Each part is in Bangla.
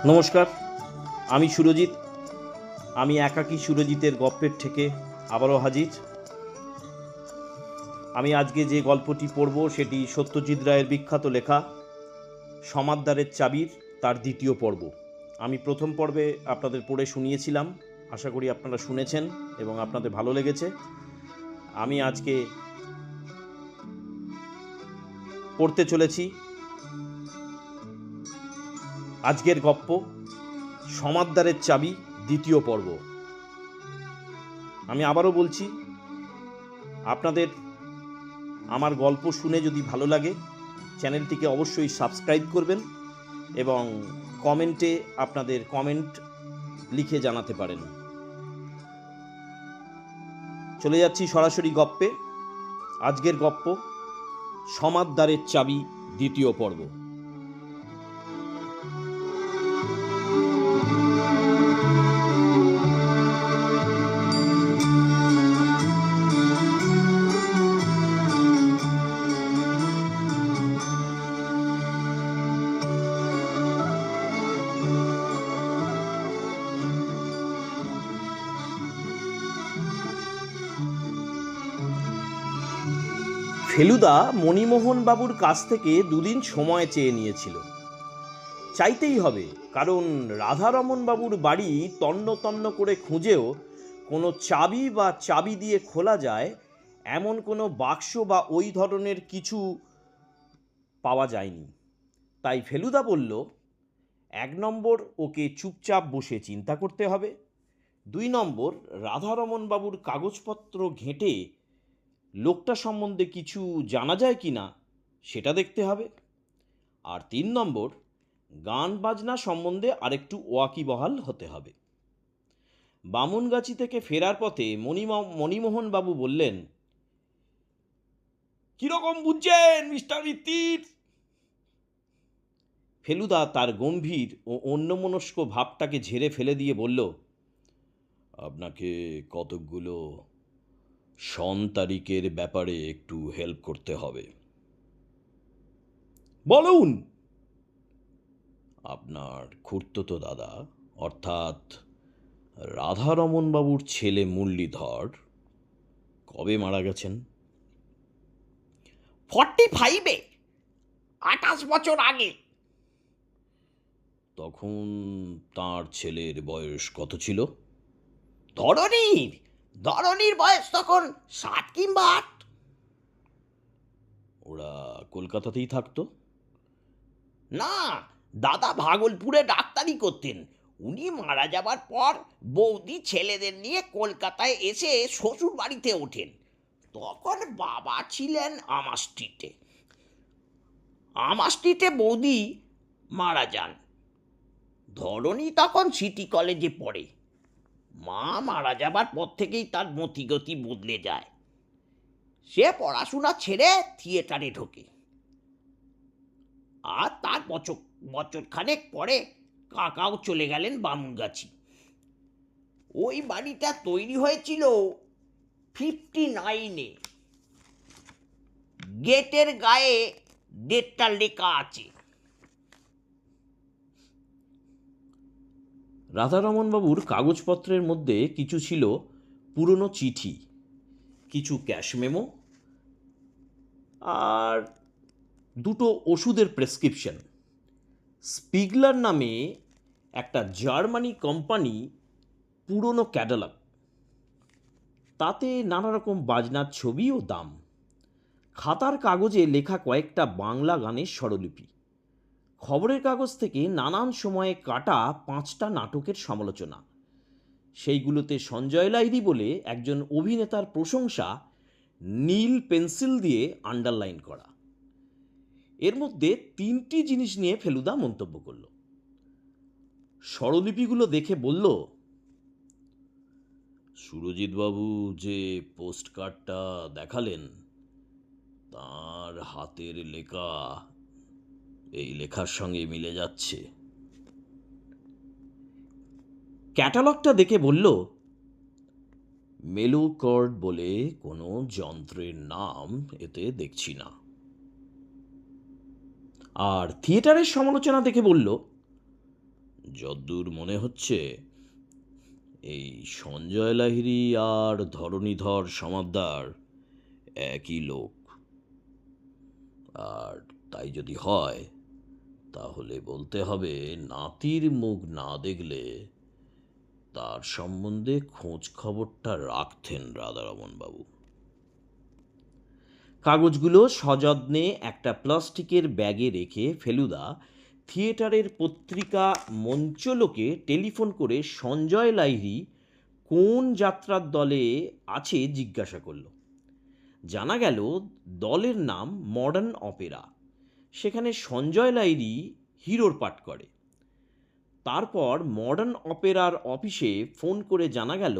নমস্কার, আমি সুরজিৎ। আমি একাকী সুরজিতের গল্পের থেকে আবারও হাজির। আমি আজকে যে গল্পটি পড়ব সেটি সত্যজিৎ রায়ের বিখ্যাত লেখা সমাদদারের চাবির তার দ্বিতীয় পর্ব। আমি প্রথম পর্বে আপনাদের পড়ে শুনিয়েছিলাম, আশা করি আপনারা শুনেছেন এবং আপনাদের ভালো লেগেছে। আমি আজকে পড়তে চলেছি আজকের গল্প সমাদদারের চাবি দ্বিতীয় পর্ব। আমি আবারও বলছি, আপনাদের আমার গল্প শুনে যদি ভালো লাগে চ্যানেলটিকে অবশ্যই সাবস্ক্রাইব করবেন এবং কমেন্টে আপনাদের কমেন্ট লিখে জানাতে পারেন। চলে যাচ্ছি সরাসরি গল্পে। আজকের গল্প সমাদদারের চাবি দ্বিতীয় পর্ব। ফেলুদা মণিমোহন বাবুর কাছ থেকে দুদিন সময় চেয়ে নিয়েছিল। চাইতেই হবে, কারণ রাধারমন বাবুর বাড়ি তন্ন তন্ন করে খুঁজেও কোনো চাবি বা চাবি দিয়ে খোলা যায় এমন কোনো বাক্স বা ওই ধরনের কিছু পাওয়া যায়নি। তাই ফেলুদা বলল, 1 নম্বর ওকে চুপচাপ বসে চিন্তা করতে হবে, 2 নম্বর রাধারমন বাবুর কাগজপত্র ঘেঁটে লোকটা সম্বন্ধে কিছু জানা যায় কি না সেটা দেখতে হবে, আর 3 নম্বর গান বাজনা সম্বন্ধে আরেকটু ওয়াকিবহাল হতে হবে। বামুনগাছি থেকে ফেরার পথে মণিমোহন বাবু বললেন, কিরকম বুঝছেন মিস্টার মিত্তির? ফেলুদা তার গম্ভীর ও অন্যমনস্ক ভাবটাকে ঝেড়ে ফেলে দিয়ে বলল, আপনাকে কতকগুলো সন তারিখের ব্যাপারে একটু হেল্প করতে হবে। বলুন। আপনার খুড়তুতো দাদা অর্থাৎ রাধারমন বাবুর ছেলে মুরলীধর কবে মারা গেছেন? 45-এ, 28 বছর আগে। তখন তার ছেলের বয়স কত ছিল? ধরনীর বয়স তখন 7 কিংবা 8। ওরা কলকাতাতেই থাকতো? না, দাদা ভাগলপুরে ডাক্তারি করতেন। উনি মারা যাবার পর বৌদি ছেলেদের নিয়ে কলকাতায় এসে শ্বশুর বাড়িতে ওঠেন। তখন বাবা ছিলেন আমার স্ট্রিটে বৌদি মারা যান। ধরনী তখন সিটি কলেজে পড়ে। মা মারা যাবার পর থেকেই তার মতিগতি বদলে যায়। সে পড়াশোনা ছেড়ে থিয়েটারে ঢোকে। আর তার বছরখানেক পরে কাকাও চলে গেলেন বামুনগাছি। ওই বাড়িটা তৈরি হয়েছিল 59-এ। গেটের গায়ে ডেটটা লেখা আছে। রাধারমন বাবুর কাগজপত্রের মধ্যে কিছু ছিল পুরনো চিঠি, কিছু ক্যাশ মেমো আর 2টো ওষুধের প্রেসক্রিপশন। স্পিগলার নামে একটা জার্মানি কোম্পানি পুরনো ক্যাটালগ, তাতে নানা রকম বাজনার ছবি ও দাম। খাতার কাগজে লেখা কয়েকটা বাংলা গানের স্বরলিপি। খবরের কাগজ থেকে নানান সময়ে কাটা 5টা নাটকের সমালোচনা। সেইগুলোতে সঞ্জয় লাহিড়ী বলে একজন অভিনেতার প্রশংসা নীল পেন্সিল দিয়ে আন্ডারলাইন করা। এর মধ্যে 3টি জিনিস নিয়ে ফেলুদা মন্তব্য করল। স্বরলিপিগুলো দেখে বলল, সুরজিৎবাবু যে পোস্ট কার্ডটা দেখালেন তার হাতের লেখা এই লেখার সঙ্গে মিলে যাচ্ছে। ক্যাটালগটা দেখে বলল, মেলোকর্ড বলে কোনো যন্ত্রের নাম এতে দেখছি না। আর থিয়েটারের সমালোচনা দেখে বলল, যদ্দূর মনে হচ্ছে এই সঞ্জয় লাহিড়ী আর ধরণীধর সমাদ্দার একই লোক। আর তাই যদি হয় তাহলে বলতে হবে নাতির মুখ না দেখলে তার সম্বন্ধে খোঁজ খবরটা রাখতেন রাধারমন বাবু। কাগজগুলো সযত্নে একটা প্লাস্টিকের ব্যাগে রেখে ফেলুদা থিয়েটারের পত্রিকা মঞ্চলোকে টেলিফোন করে সঞ্জয় লাহিড়ী কোন যাত্রার দলে আছে জিজ্ঞাসা করল। জানা গেল দলের নাম মডার্ন অপেরা। সেখানে সঞ্জয় লাহিড়ী হিরোর পাঠ করে। তারপর মডার্ন অপেরার অফিসে ফোন করে জানা গেল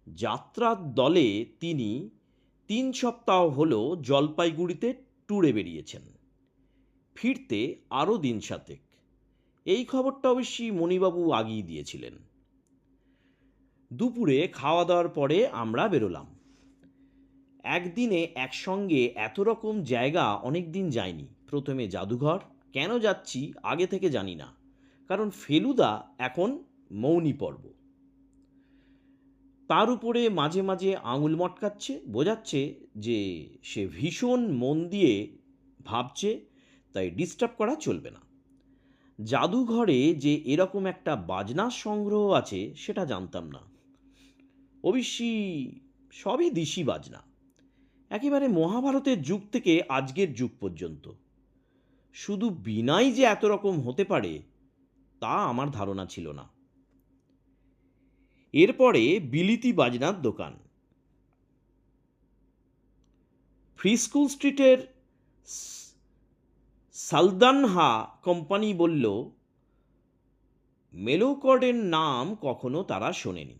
যাত্রার দলে তিনি 3 সপ্তাহ হলো জলপাইগুড়িতে ট্যুরে বেরিয়েছেন, ফিরতে আরও দিন 7। এই খবরটা অবশ্যই মণিবাবু আগিয়ে দিয়েছিলেন। দুপুরে খাওয়া দাওয়ার পরে আমরা বেরোলাম। একদিনে একসঙ্গে এত রকম জায়গা অনেক দিন যায়নি। প্রথমে জাদুঘর, কেন যাচ্ছি আগে থেকে জানি না, কারণ ফেলুদা এখন মৌনী পর্ব। তার উপরে মাঝে মাঝে আঙুল মটকাচ্ছে, বোঝাচ্ছে যে সে ভীষণ মন দিয়ে ভাবছে, তাই ডিস্টার্ব করা চলবে না। জাদুঘরে যে এরকম একটা বাজনার সংগ্রহ আছে সেটা জানতাম না। অবশ্যই সবই দিশি বাজনা, একেবারে মহাভারতের যুগ থেকে আজকের যুগ পর্যন্ত। শুধু বিনাই যে এত রকম হতে পারে তা আমার ধারণা ছিল না। এরপরে বিলিতি বাজনার দোকান। ফ্রি স্কুল স্ট্রিটের সালদানহা কোম্পানি বলল মেলোকর্ডের নাম কখনো তারা শোনেনি।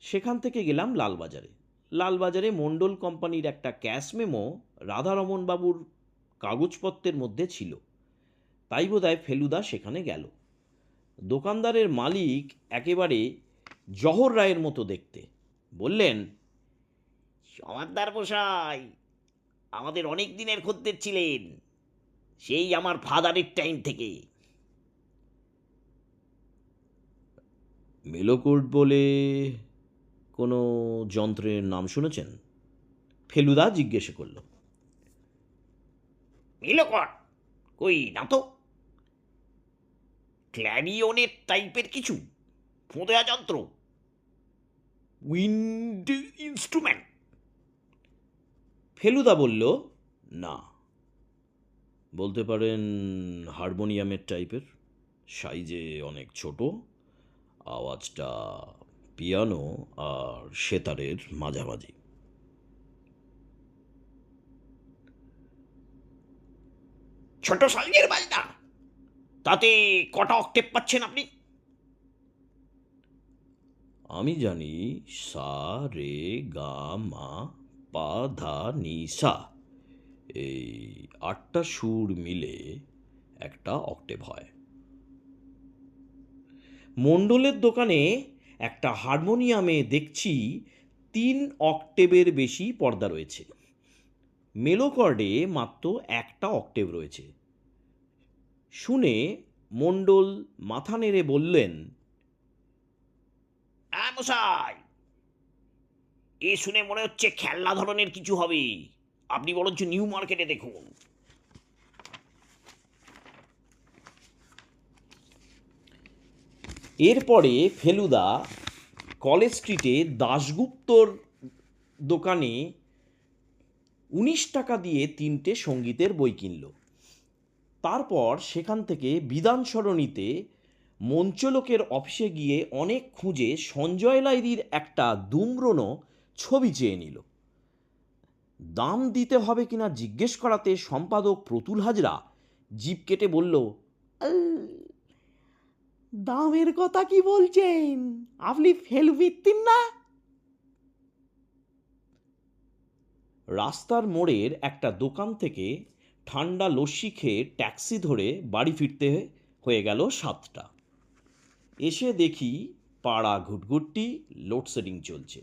সেখান থেকে গেলাম লালবাজারে। লালবাজারে মণ্ডল কোম্পানির একটা ক্যাশ মেমো রাধারমন বাবুর কাগজপত্রের মধ্যে ছিল, তাই বোধহয় ফেলুদা সেখানে গেল। দোকানদারের মালিক একেবারে জহর রায়ের মতো দেখতে। বললেন, সমাদ্দার মশাই আমাদের অনেক দিনের খদ্দের ছিলেন, সেই আমার ফাদারের টাইম থেকে। মেলোকোড বলে কোনো যন্ত্রের নাম শুনেছেন? ফেলুদা জিজ্ঞেস করল। মেলোকট? কই না তো। ক্ল্যারিওনের টাইপের কিছু ফোঁদা যন্ত্র, উইন্ড ইনস্ট্রুমেন্ট? ফেলুদা বলল, না, বলতে পারেন হারমোনিয়ামের টাইপের, সাইজে অনেক ছোট, আওয়াজটা পিয়ানো আর সেতারের মাঝামাঝি। ছোট সাইজের বাজনা, তাতে কটা অক্টেভ পাচ্ছেন আপনি? আমি জানি সা রে গা মা পা ধা নি সা, এই 8টা সুর মিলে একটা অক্টেভ হয়। মণ্ডলের দোকানে একটা হারমোনিয়ামে দেখছি 3 অক্টেভের বেশি পর্দা রয়েছে। মেলোকর্ডে মাত্র একটা অক্টেভ রয়েছে। শুনে মণ্ডল মাথা নেড়ে বললেন, হ্যাঁ মশাই, এ শুনে মনে হচ্ছে খেলনা ধরনের কিছু হবে। আপনি বরঞ্চ নিউ মার্কেটে দেখুন। এরপরে ফেলুদা কলেজ স্ট্রিটে দাশগুপ্তর দোকানে 19 টাকা দিয়ে 3টে সঙ্গীতের বই কিনল। তারপর সেখান থেকে বিধান সরণিতে মঞ্চলোকের অফিসে গিয়ে অনেক খুঁজে সঞ্জয় লাহিড়ীর একটা দুমড়োনো ছবি চেয়ে নিল। দাম দিতে হবে কিনা জিজ্ঞেস করাতে সম্পাদক প্রতুল হাজরা জিভ কেটে বলল, দামের কথা কি বলছেন, আপনি ফেলবিত্তিন না? রাস্তার মোড়ের একটা দোকান থেকে ঠান্ডা লস্যি খেয়ে ট্যাক্সি ধরে বাড়ি ফিরতে হয়ে গেল 7টা। এসে দেখি পাড়া ঘুটঘুটটি, লোডশেডিং চলছে।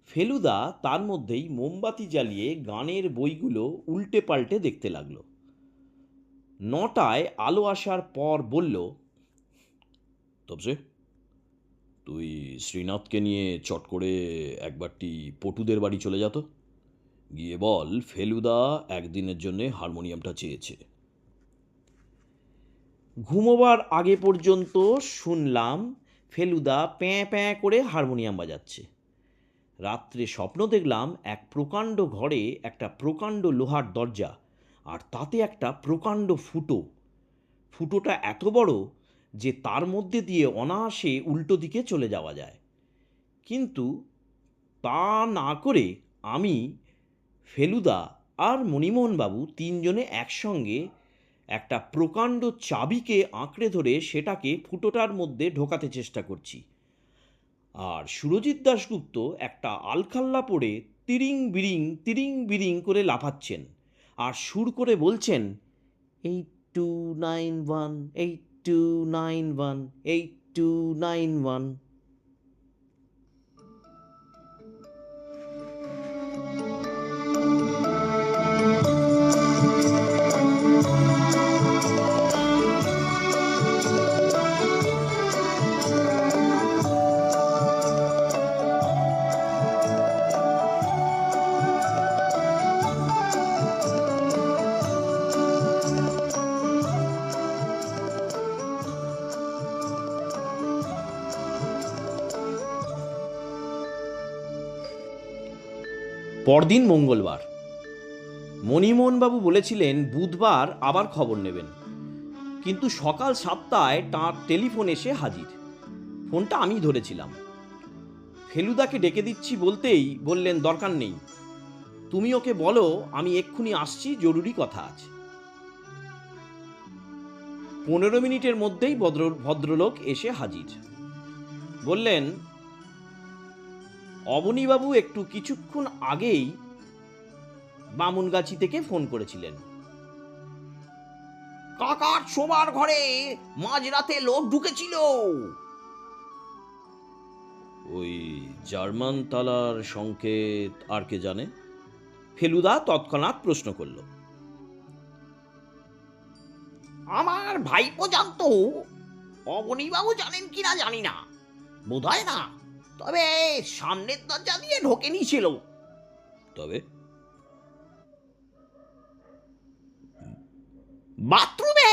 ফেলুদা তার মধ্যেই মোমবাতি জ্বালিয়ে গানের বইগুলো উল্টে পাল্টে দেখতে লাগলো। 9টায় আলো আসার পর বলল, তবে তুই শ্রীনাথকে নিয়ে চট করে একবারটি পটুদের বাড়ি চলে যা তো। গিয়ে বল ফেলুদা একদিনের জন্যে হারমোনিয়ামটা চেয়েছে। ঘুমোবার আগে পর্যন্ত শুনলাম ফেলুদা প্যাঁ প্যাঁ করে হারমোনিয়াম বাজাচ্ছে। রাত্রে স্বপ্ন দেখলাম এক প্রকাণ্ড ঘরে একটা প্রকাণ্ড লোহার দরজা, আর তাতে একটা প্রকাণ্ড ফুটো। ফুটোটা এত বড় যে তার মধ্যে দিয়ে অনায়াসে উল্টো দিকে চলে যাওয়া যায়। কিন্তু তা না করে আমি, ফেলুদা আর মণিমোহনবাবু তিনজনে একসঙ্গে একটা প্রকাণ্ড চাবিকে আঁকড়ে ধরে সেটাকে ফুটোটার মধ্যে ঢোকাতে চেষ্টা করছি। আর সুরজিৎ দাশগুপ্ত একটা আলখাল্লা পরে তিরিং বিরিং করে লাফাচ্ছেন আর সুর করে বলছেন, 8291 8291 8291। পরদিন মঙ্গলবার। মণিমোহনবাবু বলেছিলেন বুধবার আবার খবর নেবেন, কিন্তু সকাল 7টায় তাঁর টেলিফোন এসে হাজির। ফোনটা আমি ধরেছিলাম। ফেলুদাকে ডেকে দিচ্ছি বলতেই বললেন, দরকার নেই, তুমি ওকে বলো আমি এক্ষুনি আসছি, জরুরি কথা আছে। 15 মিনিটের মধ্যেই ভদ্রলোক এসে হাজির। বললেন, অবনীবাবু একটু কিছুক্ষণ আগেই বামুনগাছি থেকে ফোন করেছিলেন। কাকার শোবার ঘরে মাঝরাতে লোক ঢুকেছিল। ওই জার্মান তালার সংকেত আর কে জানে? ফেলুদা তৎক্ষণাৎ প্রশ্ন করল। আমার ভাইপো জানতো, অবনীবাবু জানেন কিনা জানি না, বোধহয় না, তবে সামনের দরজা দিয়ে ঢোকে নিয়েছিল। তবে বাথরুমে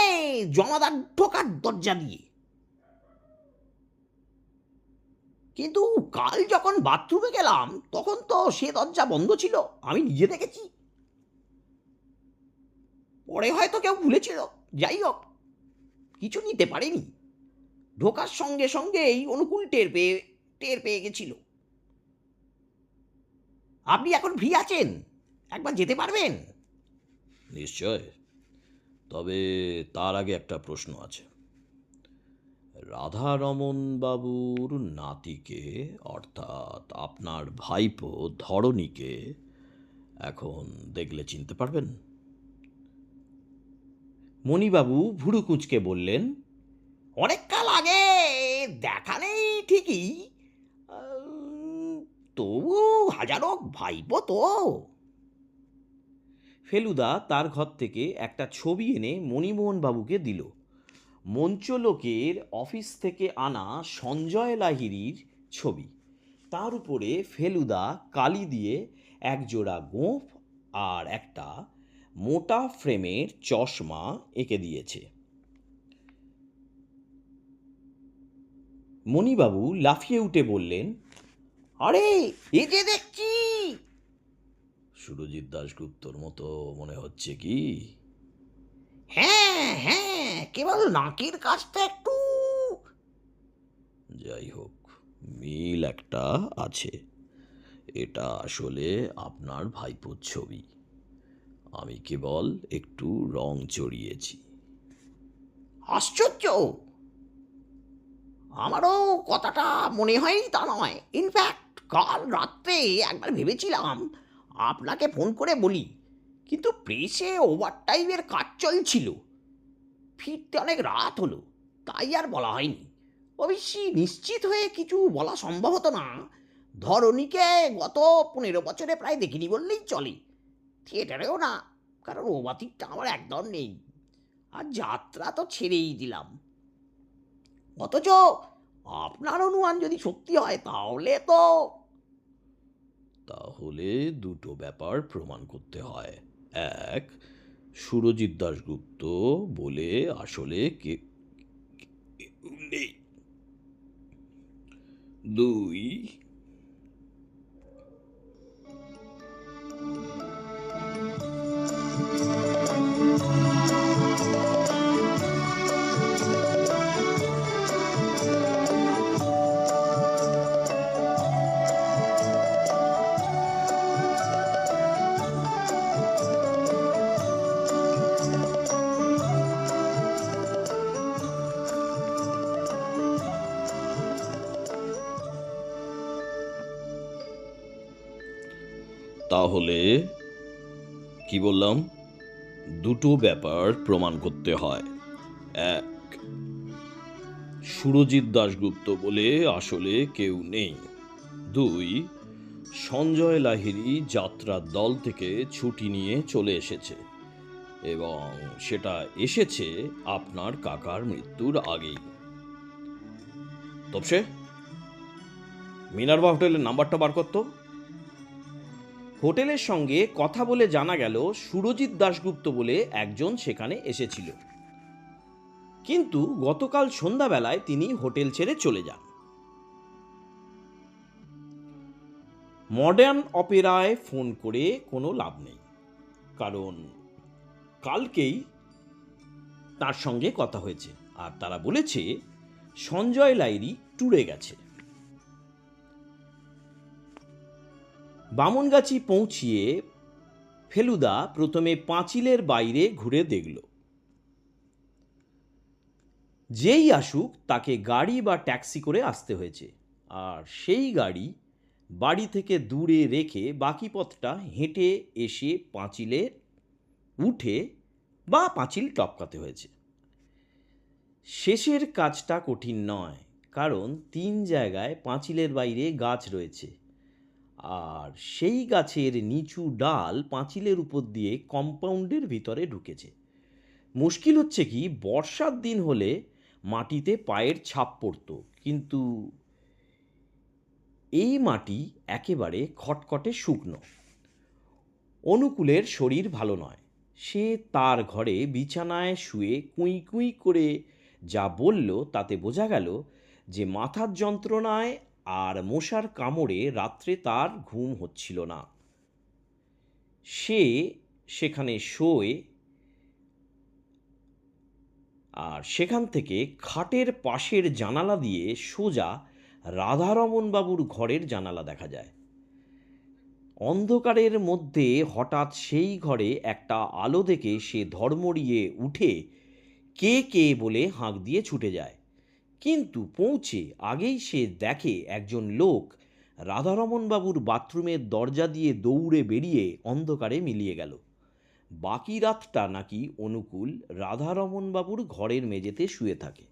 জমাদার ঢোকার দরজা দিয়ে। কিন্তু কাল যখন বাথরুমে গেলাম তখন তো সে দরজা বন্ধ ছিল, আমি নিজে দেখেছি। পরে হয়তো কেউ ভুলেছিল, যাই হোক কিছু নিতে পারেনি। ঢোকার সঙ্গে সঙ্গেই অনুকূল টের পেয়ে গেছিল। আপনি এখন ফ্রি আছেন, একবার যেতে পারবেন? নিশ্চয়, তবে তার আগে একটা প্রশ্ন আছে। রাধারমন বাবুর নাতিকে, অর্থাৎ আপনার ভাইপো ধরণীকে এখন দেখলে চিনতে পারবেন? মণিবাবু ভুরু কুঁচকে বললেন, অনেক কাল আগে দেখা নেই ঠিকই, তবু হাজারো ভাইপো তো। ফেলুদা তার ঘর থেকে একটা ছবি এনে মণিমোহনবাবুকে দিল। মঞ্চলোকের অফিস থেকে আনা সঞ্জয় লাহিড়ির ছবি। তার উপরে ফেলুদা কালি দিয়ে একজোড়া গোঁফ আর একটা মোটা ফ্রেমের চশমা এঁকে দিয়েছে। মণিবাবু লাফিয়ে উঠে বললেন, আরে এ যে দেখছি! সুরজিৎ দাশগুপ্তর মতো মনে হচ্ছে কি? হ্যাঁ হ্যাঁ, কেবল নাকের কাজটা একটু। যাই হোক, মিল একটা আছে। এটা আসলে আপনার ভাইপোর ছবি, আমি কেবল একটু রং চড়িয়েছি। আশ্চর্য! আমারও কথাটা মনে হয়নি তা নয়। ইনফ্যাক্ট কাল রাত্রে একবার ভেবেছিলাম আপনাকে ফোন করে বলি, কিন্তু প্রেসে ওভারটাইমের কাজ চলছিল, ফিরতে অনেক রাত হলো, তাই আর বলা হয়নি। অবশ্যই নিশ্চিত হয়ে কিছু বলা সম্ভব হতো না। ধরণীকে গত 15 বছরে প্রায় দেখিনি বললেই চলে। থিয়েটারেও না, কারণ ও বাতিকটা আমার একদম নেই। আর যাত্রা তো ছেড়েই দিলাম। অথচ আপনার অনুমান যদি সত্যি হয় তাহলে দুটো ব্যাপার প্রমাণ করতে হয়। এক, সুরজিৎ দাশগুপ্ত বলে আসলে কেউ নেই। দুই, তাহলে কি বললাম? দুটো ব্যাপার প্রমাণ করতে হয়। এক, সুরজিৎ দাশগুপ্ত বলে আসলে কেউ নেই। দুই, সঞ্জয় লাহিড়ী যাত্রার দল থেকে ছুটি নিয়ে চলে এসেছে, এবং সেটা এসেছে আপনার কাকার মৃত্যুর আগেই। তবে মিনার্ভা হোটেলের নাম্বারটা বার করতো। হোটেলের সঙ্গে কথা বলে জানা গেল সুরজিৎ দাশগুপ্ত বলে একজন সেখানে এসেছিল, কিন্তু গতকাল সন্ধ্যাবেলায় তিনি হোটেল ছেড়ে চলে যান। মডার্ন অপেরায় ফোন করে কোনো লাভ নেই, কারণ কালকেই তার সঙ্গে কথা হয়েছে, আর তারা বলেছে সঞ্জয় লাহিড়ী ট্যুরে গেছে। বামনগাছি পৌঁছিয়ে ফেলুদা প্রথমে পাঁচিলের বাইরে ঘুরে দেখল। যেই আসুক তাকে গাড়ি বা ট্যাক্সি করে আসতে হয়েছে, আর সেই গাড়ি বাড়ি থেকে দূরে রেখে বাকি পথটা হেঁটে এসে পাঁচিলে উঠে বা পাঁচিল টপকাতে হয়েছে। শেষের কাজটা কঠিন নয়, কারণ 3 জায়গায় পাঁচিলের বাইরে গাছ রয়েছে, আর সেই গাছের নিচু ডাল পাঁচিলের উপর দিয়ে কম্পাউন্ডের ভিতরে ঢুকেছে। মুশকিল হচ্ছে কি, বর্ষার দিন হলে মাটিতে পায়ের ছাপ পড়ত, কিন্তু এই মাটি একেবারে খটখটে শুকনো। অনুকূলের শরীর ভালো নয়, সে তার ঘরে বিছানায় শুয়ে কুঁই কুঁই করে যা বলল তাতে বোঝা গেল যে মাথার যন্ত্রণায় আর মশার কামড়ে রাত্রে তার ঘুম হচ্ছিল না। সে সেখানে শোয়, আর সেখান থেকে খাটের পাশের জানালা দিয়ে সোজা রাধারমণবাবুর ঘরের জানালা দেখা যায়। অন্ধকারের মধ্যে হঠাৎ সেই ঘরে একটা আলো দেখে সে ধর্মড়িয়ে উঠে কে কে বলে হাঁক দিয়ে ছুটে যায়, কিন্তু পৌঁছে আগেই সে দেখে একজন লোক রাধারমণবাবুর বাথরুমের দরজা দিয়ে দৌড়ে বেরিয়ে অন্ধকারে মিলিয়ে গেল। বাকি রাতটা নাকি অনুকূল রাধারমণবাবুর ঘরের মেঝেতে শুয়ে থাকে।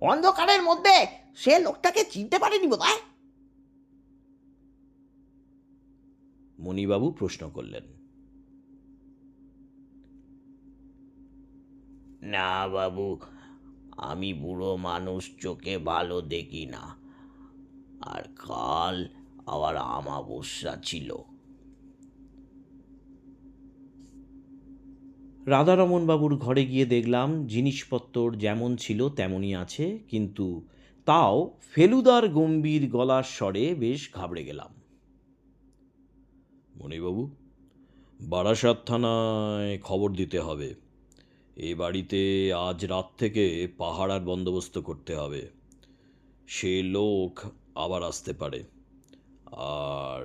অন্ধকারের মধ্যে সে লোকটাকে চিনতে পারেনি বোধহয়। মণিবাবু প্রশ্ন করলেন। না বাবু, আমি বুড়ো মানুষ, চোখে ভালো দেখি না, আর কাল আবার আমাবস্যা ছিল। রাধারমণবাবুর ঘরে গিয়ে দেখলাম জিনিসপত্র যেমন ছিল তেমনই আছে, কিন্তু তাও ফেলুদার গম্ভীর গলার স্বরে বেশ ঘাবড়ে গেলাম। মণিবাবু, বারাসাত থানায় খবর দিতে হবে। এ বাড়িতে আজ রাত থেকে পাহারার বন্দোবস্ত করতে হবে। সে লোক আবার আসতে পারে, আর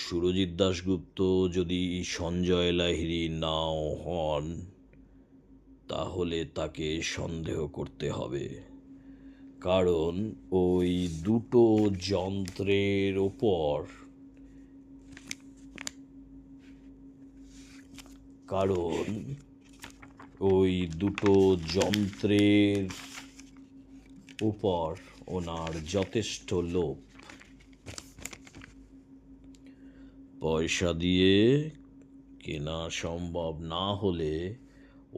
সুরজিৎ দাশগুপ্ত যদি সঞ্জয় লাহিড়ী নাও হন, তাহলে তাকে সন্দেহ করতে হবে, কারণ ওই দুটো যন্ত্রের ওপর ওনার যথেষ্ট লোভ। পয়সা দিয়ে কেনা সম্ভব না হলে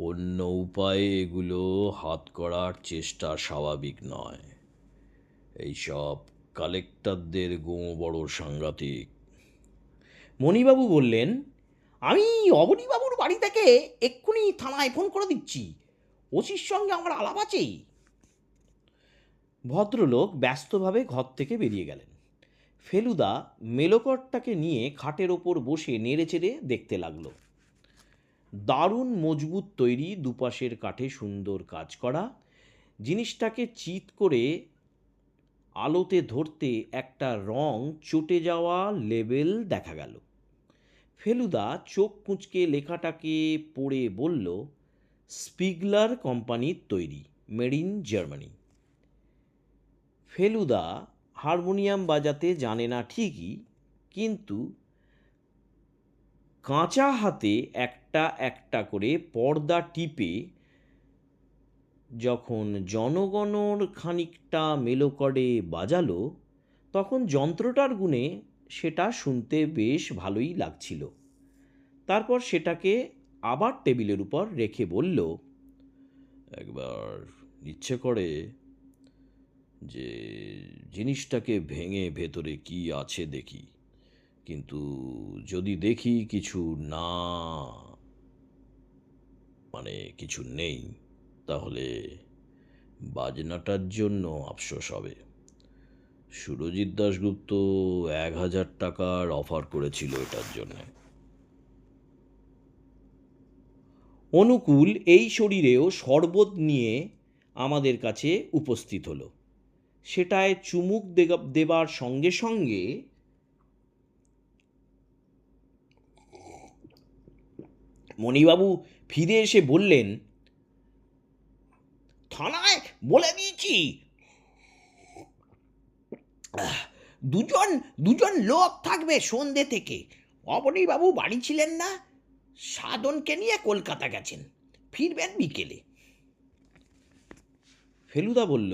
অন্য উপায়ে এগুলো হাত করার চেষ্টা স্বাভাবিক নয়। এইসব কালেক্টরদের গোঁ বড় সাংঘাতিক। মণিবাবু বললেন, আমি অবনীবাবুর বাড়ি থেকে এক্ষুনি থানায় ফোন করে দিচ্ছি, ওসির সঙ্গে আমার আলাপ আছে। ভদ্রলোক ব্যস্তভাবে ঘর থেকে বেরিয়ে গেলেন। ফেলুদা মেলোকরটাকে নিয়ে খাটের ওপর বসে নেড়েচেড়ে দেখতে লাগলো। দারুণ মজবুত তৈরি, দুপাশের কাঠে সুন্দর কাজ করা। জিনিসটাকে চিৎ করে আলোতে ধরতে একটা রং চটে যাওয়া লেবেল দেখা গেল। ফেলুদা চোখ কুঁচকে লেখাটাকে পড়ে বলল, স্পিগলার কোম্পানির তৈরি, made in Germany. Feluda harmonium বাজাতে জানে না ঠিকই, কিন্তু কাঁচা হাতে একটা একটা করে পর্দা টিপে যখন জনগণর খানিকটা মেলোকর্ডে বাজালো, তখন যন্ত্রটার গুণে সেটা শুনতে বেশ ভালোই লাগছিল। তারপর সেটাকে আবার টেবিলের উপর রেখে বলল, একবার ইচ্ছে করে যে জিনিসটাকে ভেঙে ভেতরে কি আছে দেখি, কিন্তু যদি দেখি কিছু না, মানে কিছু নেই, তাহলে বাজনাটার জন্য আফসোস হবে। সুরজিৎ দাশগুপ্ত 1,000 টাকার অফার করেছিল এটার জন্য। অনুকূল এই শরীরেও শরবত নিয়ে আমাদের কাছে উপস্থিত হলো। সেটায় চুমুক দেবার সঙ্গে সঙ্গে মণিবাবু ফিরে এসে বললেন, থানায় বলে দিয়েছি, দুজন দুজন লোক থাকবে সন্ধ্যে থেকে। অবনীবাবু বাড়ি ছিলেন না, সাধনকে নিয়ে কলকাতা গেছেন, ফিরবেন বিকেলে। ফেলুদা বলল,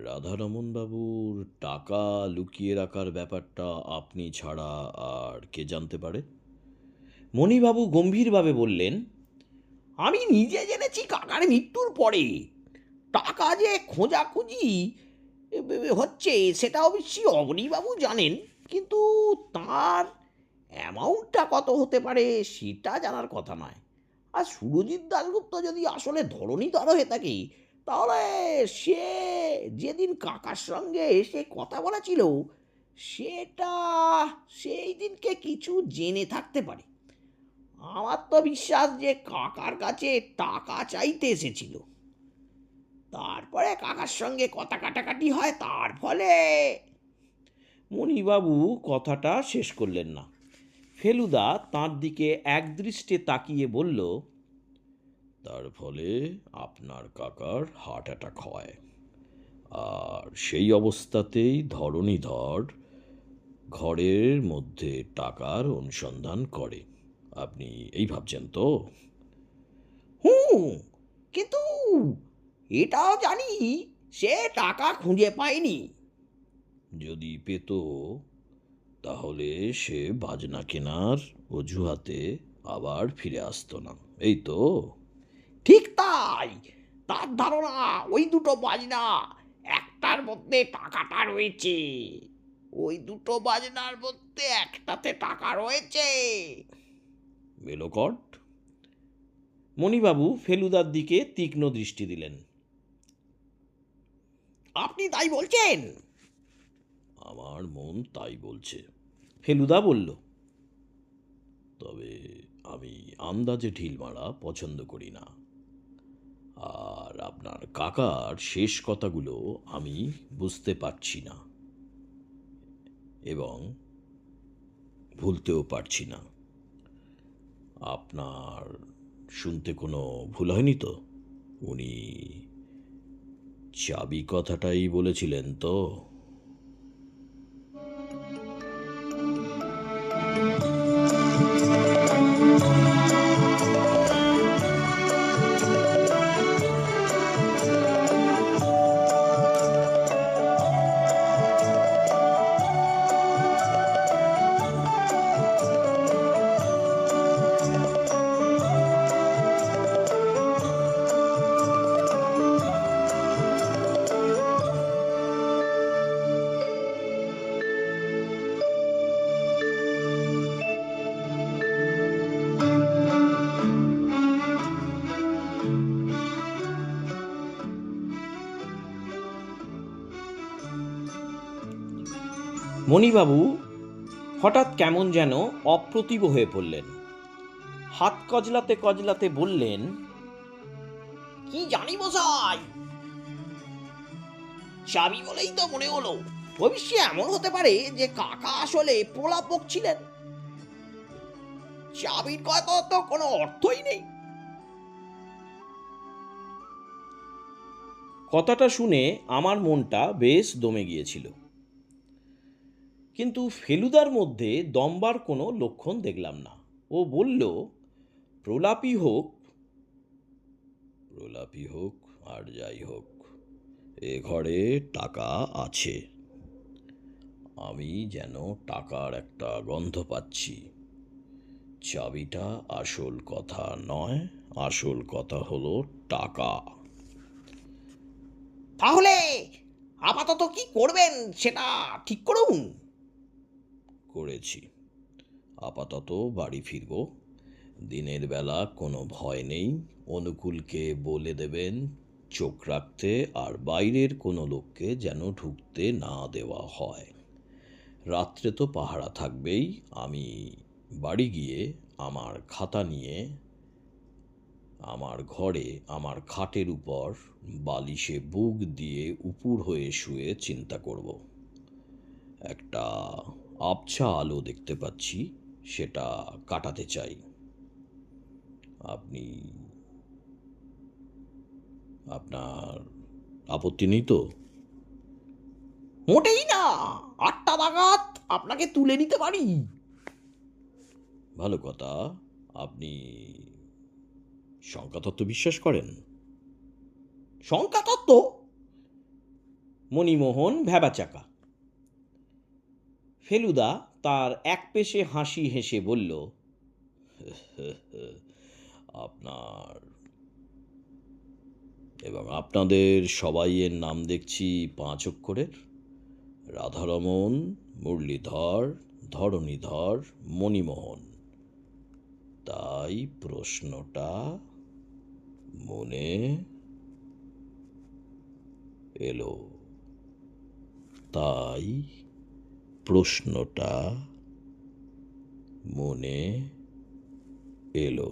রাধারমন বাবুর টাকা লুকিয়ে রাখার ব্যাপারটা আপনি ছাড়া আর কে জানতে পারে? মণিবাবু গম্ভীরভাবে বললেন, আমি নিজে জেনেছি কাকার মৃত্যুর পরে। টাকা যে খোঁজাখুঁজি হচ্ছে সেটা অবশ্যই অবনীবাবু জানেন, কিন্তু তার অ্যামাউন্টটা কত হতে পারে সেটা জানার কথা নয়। আর সুরজিৎ দাশগুপ্ত যদি আসলে ধরণীধর হয়ে থাকে, তাহলে সে যেদিন কাকার সঙ্গে এসে কথা বলেছিল সেটা সেই দিনকে কিছু জেনে থাকতে পারে। আমার তো বিশ্বাস যে কাকার কাছে টাকা চাইতে এসেছিল, তারপরে কাকার সঙ্গে কথা কাটাকাটি হয়, তার ফলে। মণিবাবু কথাটা শেষ করলেন না। ফেলুদা তাঁর দিকে একদৃষ্টে তাকিয়ে বলল, তার ফলে আপনার কাকার হার্ট অ্যাটাক হয়, আর সেই অবস্থাতেই ধরণীধর ঘরের মধ্যে টাকার অনুসন্ধান করে। আপনি এই ভাবছেন তো? হুম, কিন্তু এটাও জানি সে টাকা খুঁজে পায়নি। যদি পেত, তাহলে সে বাজনা কেনার অজুহাতে আবার ফিরে আসতো না, এই তো? ঠিক তাই, তার ধারণা ওই দুটো বাজনা একটার মধ্যে টাকাটা রয়েছে, ওই দুটো বাজনার মধ্যে একটাতে টাকা রয়েছে। মেলোকট? মণিবাবু ফেলুদার দিকে তীক্ষ্ণ দৃষ্টি দিলেন। আপনি তাই বলছেন? আমার মন তাই বলছে, ফেলুদা বলল। তবে আমি আন্দাজে ঢিল মারা পছন্দ করি না, আর আপনার কাকার শেষ কথাগুলো আমি বুঝতে পারছি না এবং ভুলতেও পারছি না। আপনার শুনতে কোনো ভুল হয়নি তো? উনি চাবি কথাটাই বলেছিলেন তো? মণিবাবু হঠাৎ কেমন যেন অপ্রতিভ হয়ে পড়লেন। হাত কজলাতে কজলাতে বললেন, কি জানি মশাই, চাবি বলেই তো মনে হলো। ভবিষ্যে এমন হতে পারে যে কাকা আসলে প্রলাপক ছিলেন। চাবির কথা তো কোনো অর্থই নেই। কথাটা শুনে আমার মনটা বেশ দমে গিয়েছিল, কিন্তু ফেলুদার মধ্যে দমবার কোনো লক্ষণ দেখলাম না। ও বলল, প্রলাপী হোক আর যাই হোক, এ ঘরে টাকা আছে। আমি যেন টাকার একটা গন্ধ পাচ্ছি। চাবিটা আসল কথা নয়, আসল কথা হলো টাকা। তাহলে আপাতত কি করবেন সেটা ঠিক করুন। করেছি। আপাতত বাড়ি ফিরব। দিনের বেলা কোনো ভয় নেই। অনুকূলকে বলে দেবেন চোখ রাখতে, আর বাইরের কোনো লোককে যেন ঢুকতে না দেওয়া হয়। রাত্রে তো পাহারা থাকবেই। আমি বাড়ি গিয়ে আমার খাতা নিয়ে আমার ঘরে আমার খাটের উপর বালিশে বুক দিয়ে উপুড় হয়ে শুয়ে চিন্তা করব। একটা আবছা আলো দেখতে পাচ্ছি, সেটা কাটাতে চাই। আপনি আপনার আপত্তি নেই তো? মোটেই না। 8টা নাগাদ আপনাকে তুলে নিতে পারি। ভালো কথা। আপনি সংখ্যাতত্ত্ব বিশ্বাস করেন? সংখ্যা তত্ত্ব? মণিমোহন ভ্যাবাচাকা। ফেলুদা তার একপেশে হাসি হেসে বলল, আপনার এবং আপনাদের সবাইয়ের নাম দেখছি 5 অক্ষরের। রাধারমণ, মুরলীধর, ধরণীধর, মণিমোহন। তাই প্রশ্নটা মনে এলো। তাই প্রশ্নটা মনে এলো।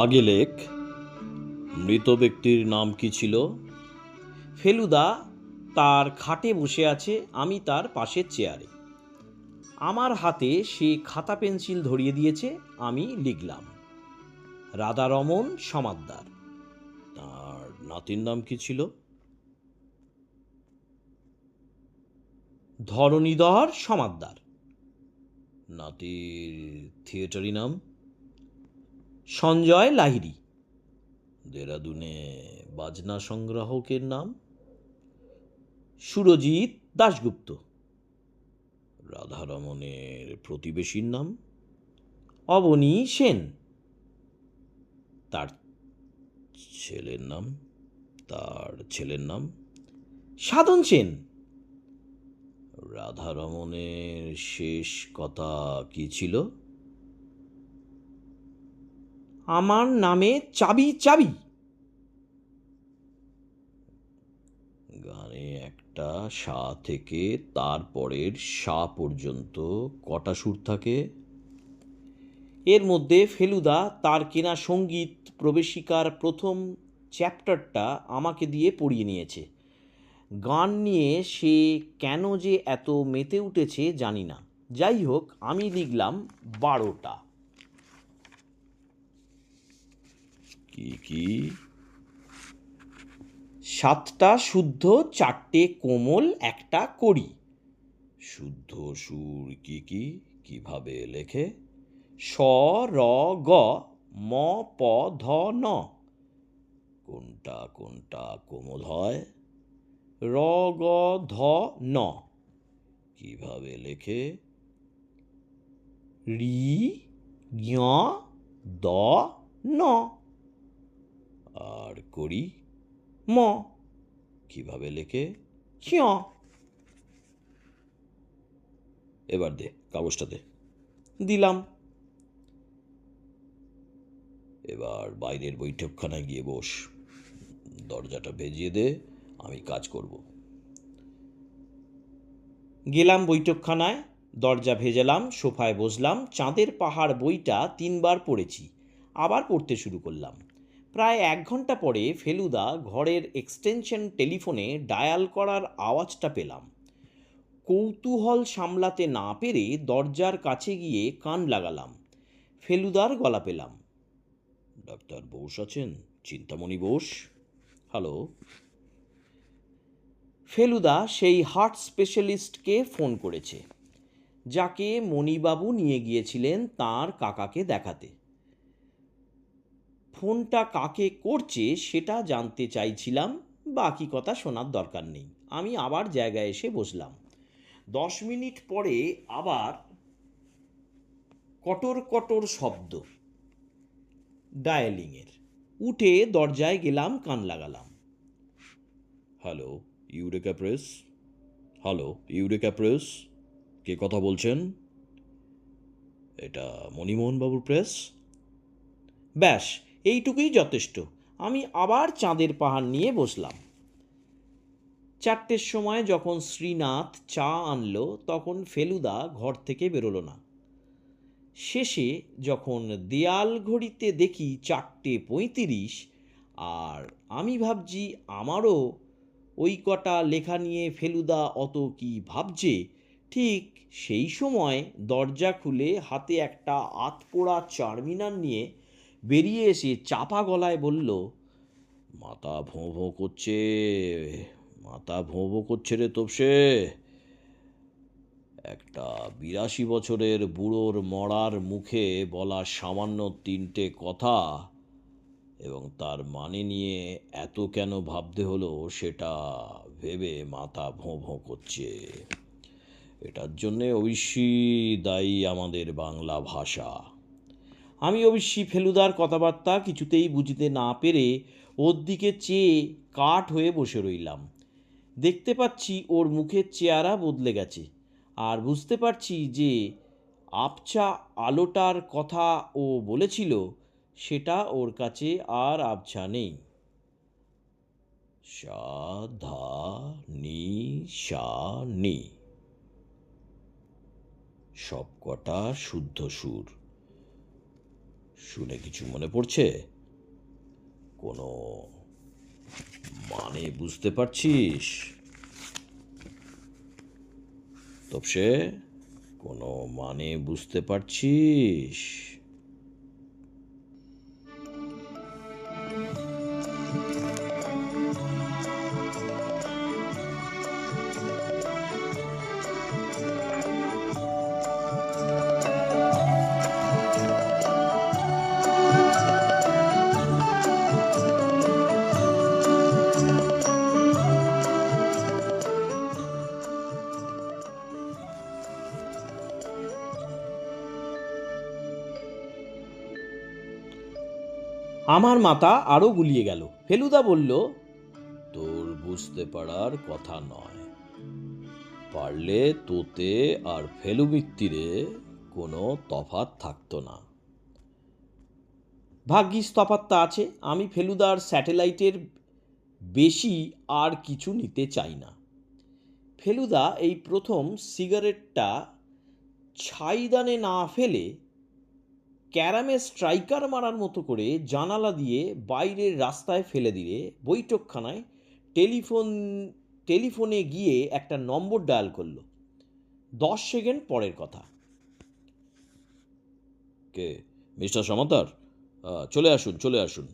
আগে লেখ, মৃত ব্যক্তির নাম কি ছিল? ফেলুদা তার খাটে বসে আছে, আমি তার পাশের চেয়ারে। আমার হাতে সে খাতা পেন্সিল ধরিয়ে দিয়েছে। আমি লিখলাম, রাধারমণ সমাদ্দার। তার নাতির নাম কি ছিল? ধরণীধর সমাদ্দার। নাতির থিয়েটারি নাম? সঞ্জয় লাহিড়ী। দেরাদুনে বাজনা সংগ্রাহকের নাম? সুরজিৎ দাশগুপ্ত। রাধারমণের প্রতিবেশীর নাম? অবনী সেন। তার ছেলের নাম? সাধন সেন। রাধারমণের শেষ কথা কি ছিল? আমার নামে চাবি চাবি। গানে একটা সা থেকে তারপরের সা পর্যন্ত কটা সুর থাকে? এর মধ্যে ফেলুদা তার কেনা সঙ্গীত প্রবেশিকার প্রথম চ্যাপ্টারটা আমাকে দিয়ে পড়িয়ে নিয়েছে। গান নিয়ে সে কেন যে এত মেতে উঠেছে জানি না। যাই হোক, আমি লিখলাম 12টা। কি? 7টা শুদ্ধ, 4টে কোমল, একটা কড়ি। শুদ্ধ সুর কি? কিভাবে লেখে? স, র, গ, ম, প, ধ, ন। কোনটা কোমল হয়? র গ ধ ন। কিভাবে লেখে? রি ঞ দ ন। আর করি ম। কিভাবে লেখে? ঞ। এবার দে, কাগজটা দে। দিলাম। এবার বাইরের বৈঠকখানায় গিয়ে বস। দরজাটা ভেজিয়ে দে, আমি কাজ করব। গেলাম বৈঠকখানায়, দরজা ভেজালাম, সোফায় বসলাম। চাঁদের পাহাড় বইটা 3বার পড়েছি, আবার পড়তে শুরু করলাম। প্রায় 1 ঘন্টা পরে ফেলুদা ঘরের এক্সটেনশন টেলিফোনে ডায়াল করার আওয়াজটা পেলাম। কৌতূহল সামলাতে না পেরে দরজার কাছে গিয়ে কান লাগালাম। ফেলুদার গলা পেলাম। ডাক্তার বোস আছেন? চিন্তামণি বোস? হ্যালো। ফেলুদা সেই হার্ট স্পেশালিস্টকে ফোন করেছে, যাকে মণিবাবু নিয়ে গিয়েছিলেন তাঁর কাকাকে দেখাতে। ফোনটা কাকে করছে সেটা জানতে চাইছিলাম, বাকি কথা শোনার দরকার নেই। আমি আবার জায়গায় এসে বসলাম। 10 মিনিট পরে আবার কটর কটর শব্দ ডায়ালিংয়ের। উঠে দরজায় গেলাম, কান লাগালাম। Hello, Eureka press? Hello, Eureka press? কে কথা বলছেন? এটা মণিমোহনবাবুর প্রেস? ব্যাস, এইটুকুই যথেষ্ট। আমি আবার চাঁদের পাহাড় নিয়ে বসলাম। 4টের সময় যখন শ্রীনাথ চা আনলো, তখন ফেলুদা ঘর থেকে বেরোলো না। শেষে যখন দেয়াল ঘড়িতে দেখি 4:35, আর আমি ভাবছি আমারও ওই কটা লেখা নিয়ে ফেলুদা অত কি ভাবছে, ঠিক সেই সময় দরজা খুলে হাতে একটা আতপোড়া চারমিনার নিয়ে বেরিয়ে এসে চাপা গলায় বলল, মাথা ভোঁ ভোঁ করছে, মাথা ভোঁ ভোঁ করছে রে তোপসে। একটা 82 বছরের বুড়োর মরার মুখে বলা সামান্য 3টে কথা এবং তার মানে নিয়ে এত কেন ভাবতে হলো সেটা ভেবে মাথা ভোঁ ভোঁ করছে। এটার জন্যে অবশ্যই দায়ী আমাদের বাংলা ভাষা। আমি অবশ্যই ফেলুদার কথাবার্তা কিছুতেই বুঝতে না পেরে ওর দিকে চেয়ে কাঠ হয়ে বসে রইলাম। দেখতে পাচ্ছি ওর মুখের চেহারা বদলে গেছে, আর বুঝতে পারছি যে আবছা আলোটার কথা ও বলেছিল সেটা ওর কাছে আর আবছা নেই। সাধা-নি-সা-নি, সব কটা শুদ্ধ সুর। শুনে কিছু মনে পড়ছে? কোনো মানে বুঝতে পারছিস তপসে? কোনো মানে বুঝতে পারছিস? আমার মাথা আরও গুলিয়ে গেল। ফেলুদা বলল, তোর বুঝতে পারার কথা নয়। পারলে তোতে আর ফেলুমিত্তিরে কোনো তফাৎ থাকতো না। ভাগ্যিস তফাৎটা আছে। আমি ফেলুদার স্যাটেলাইটের বেশি আর কিছু নিতে চাই না। ফেলুদা এই প্রথম সিগারেটটা ছাইদানে না ফেলে ক্যারামে স্ট্রাইকার মারার মতো করে জানালা দিয়ে বাইরের রাস্তায় ফেলে দিলে বৈঠকখানায় টেলিফোনে গিয়ে একটা নম্বর ডায়াল করলো। 10 সেকেন্ড পরের কথা। কে? মিস্টার সমাদ্দার? চলে আসুন, চলে আসুন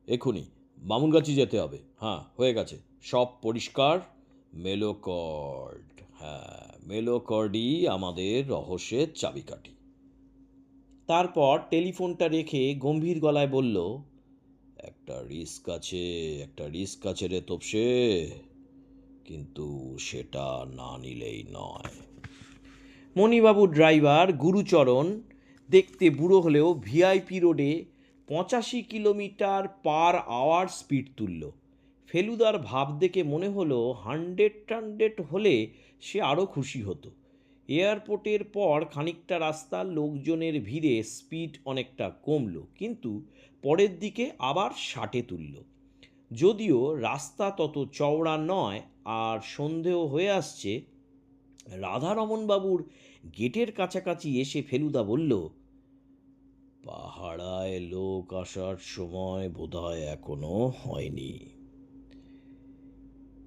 এক্ষুনি। বামুনগাছি যেতে হবে। হ্যাঁ, হয়ে গেছে, সব পরিষ্কার। মেলোকর্ড, হ্যাঁ, মেলোকর্ডই আমাদের রহস্যের চাবিকাঠি। তারপর টেলিফোনটা রেখে গম্ভীর গলায় বলল, একটা রিস্ক আছে, একটা রিস্ক আছে রে তোপসে। কিন্তু সেটা না নিলেই নয়। মণিবাবু ড্রাইভার গুরুচরণ দেখতে বুড়ো হলেও ভিআইপি রোডে 85 কিলোমিটার/আওয়ার স্পিড তুলল। ফেলুদার ভাব দেখে মনে হলো 100 হলে সে আরও খুশি হতো। এয়ারপোর্টের পর খানিকটা রাস্তা লোকজনের ভিড়ে স্পিড অনেকটা কমল, কিন্তু পরের দিকে আবার 60-এ তুলল। যদিও রাস্তা তত চওড়া নয় আর সন্ধেও হয়ে আসছে, রাধারমণবাবুর গেটের কাছাকাছি এসে ফেলুদা বলল, পাহাড়ায় লোক আসার সময় বোধহয় এখনো হয়নি।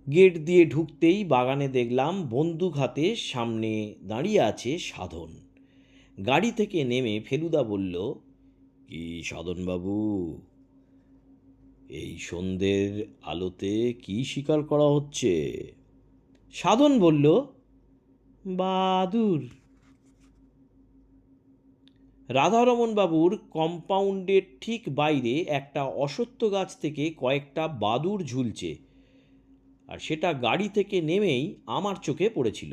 গেট দিয়ে ঢুকতেই বাগানে দেখলাম বন্দুক হাতে সামনে দাঁড়িয়ে আছে সাধন। গাড়ি থেকে নেমে ফেলুদা বলল, কি সাধনবাবু, এই সন্ধ্যের আলোতে কি শিকার করা হচ্ছে? সাধন বলল, বাদুর। রাধারমণবাবুর কম্পাউন্ডের ঠিক বাইরে একটা অশ্বত্থ গাছ থেকে কয়েকটা বাদুড় ঝুলছে, আর সেটা গাড়ি থেকে নেমেই আমার চোখে পড়েছিল।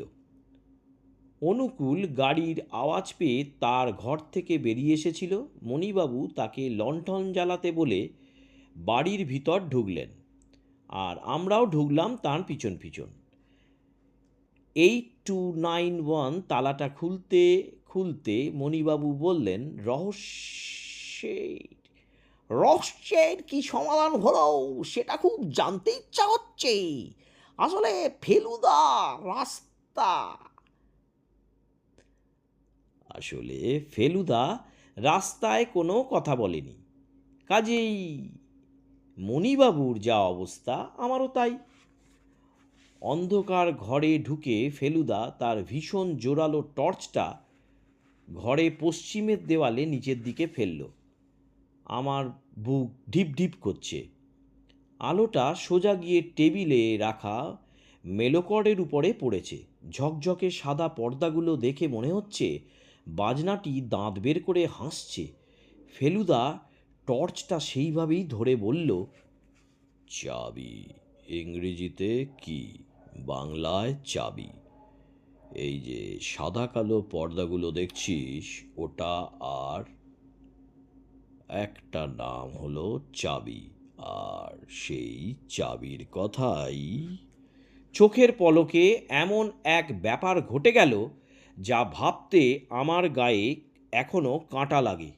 অনুকূল গাড়ির আওয়াজ পেয়ে তার ঘর থেকে বেরিয়ে এসেছিল। মণিবাবু তাকে লণ্ঠন জ্বালাতে বলে বাড়ির ভিতর ঢুকলেন, আর আমরাও ঢুকলাম তার পিছন পিছন। 8291 তালাটা খুলতে খুলতে মণিবাবু বললেন, রহস্যের কি সমাধান হলো সেটা খুব জানতে ইচ্ছা হচ্ছে। আসলে ফেলুদা রাস্তায় কোনো কথা বলেনি, কাজেই মণিবাবুর যা অবস্থা আমারও তাই। অন্ধকার ঘরে ঢুকে ফেলুদা তার ভীষণ জোরালো টর্চটা ঘরে পশ্চিমের দেওয়ালে নিচের দিকে ফেলল। আমার বুক ঢিপ ঢিপ করছে। আলোটা সোজা গিয়ে টেবিলে রাখা মেলোকর্ডের উপরে পড়েছে। ঝকঝকে সাদা পর্দাগুলো দেখে মনে হচ্ছে বাজনাটি দাঁত বের করে হাসছে। ফেলুদা টর্চটা সেইভাবেই ধরে বলল, চাবি। ইংরেজিতে কি, বাংলায় চাবি। এই যে সাদা কালো পর্দাগুলো দেখছিস, ওটা আর একটা নাম হলো চাবি। আর সেই চাবির কথাই। চোখের পলকে এমন এক ব্যাপার ঘটে গেল যা ভাবতে আমার গায়ে এখনো কাঁটা লাগে।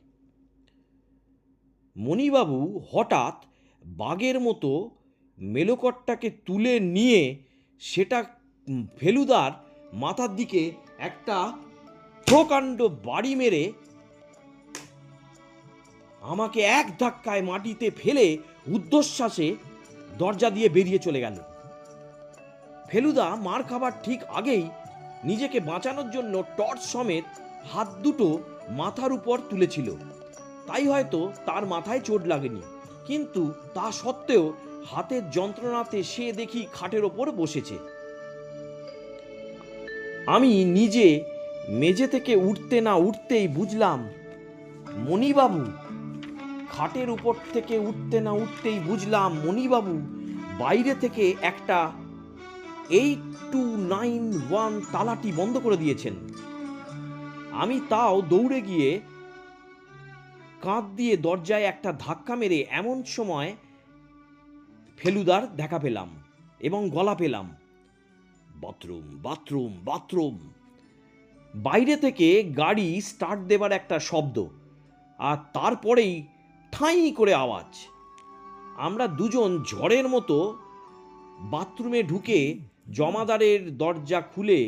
মণিবাবু হঠাৎ বাঘের মতো মেলোকটটাকে তুলে নিয়ে সেটা ফেলুদার মাথার দিকে একটা প্রকাণ্ড বাড়ি মেরে আমাকে এক ধাক্কায় মাটিতে ফেলে ঊর্ধ্বশ্বাসে দরজা দিয়ে বেরিয়ে চলে গেল। ফেলুদা মার খাবার ঠিক আগেই নিজেকে বাঁচানোর জন্য টর্চ সমেত হাত দুটো মাথার উপর তুলেছিল, তাই হয়তো তার মাথায় চোট লাগেনি, কিন্তু তা সত্ত্বেও হাতের যন্ত্রণাতে সে দেখি খাটের ওপর বসেছে। আমি নিজে মেঝে থেকে উঠতে না উঠতেই বুঝলাম মণিবাবু, খাটের উপর থেকে উঠতে না উঠতেই বুঝলাম মণিবাবু বাইরে থেকে একটা 8291 তালাটি বন্ধ করে দিয়েছেন। আমি তাও দৌড়ে গিয়ে কাঁধ দিয়ে দরজায় একটা ধাক্কা মেরে এমন সময় ফেলুদার দেখা পেলাম এবং গলা পেলাম, বাথরুম বাথরুম বাথরুম। বাইরে থেকে গাড়ি স্টার্ট দেবার একটা শব্দ, আর তারপরেই ঠাঁই করে আওয়াজ। আমরা দুজন ঝড়ের মতো বাথরুমে ঢুকে জমাদারের দরজা খুলে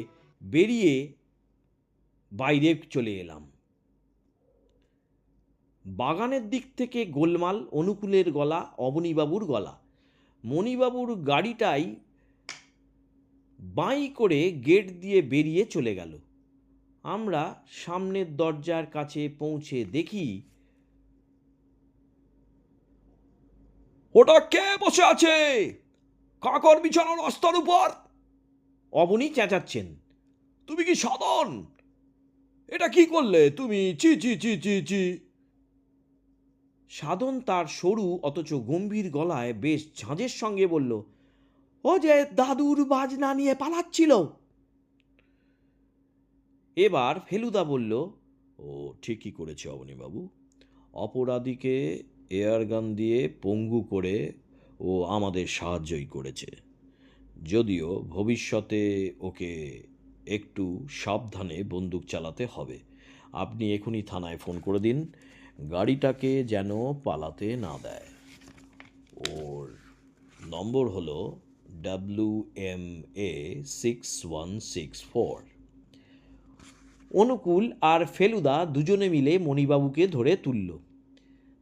বেরিয়ে বাইরে চলে এলাম। বাগানের দিক থেকে গোলমাল, অনুকূলের গলা, অবনীবাবুর গলা। মণিবাবুর গাড়িটাই বাঁই করে গেট দিয়ে বেরিয়ে চলে গেল। আমরা সামনের দরজার কাছে পৌঁছে দেখি, ওটা কে বসে আছে কাকর বিছানো রাস্তার উপর? অবনী চেঁচাচ্ছেন, তুমি কি সাধন? এটা কি করলে তুমি? চি চি চি চি চি। সাধন তার সরু অথচ গম্ভীর গলায় বেশ ঝাঁঝের সঙ্গে বলল, ও যে দাদুর বাজনা নিয়ে পালাচ্ছিল। এবার ফেলুদা বলল, ও ঠিকই করেছে অবনীবাবু, অপরাধীকে এয়ারগান দিয়ে পঙ্গু করে ও আমাদের সাহায্যই করেছে। যদিও ভবিষ্যতে ওকে একটু সাবধানে বন্দুক চালাতে হবে। আপনি এখনই থানায় ফোন করে দিন, গাড়িটাকে যেন পালাতে না দেয়। ওর নম্বর হলো WMA6164। অনুকূল আর ফেলুদা দুজনে মিলে মণিবাবুকে ধরে তুলল।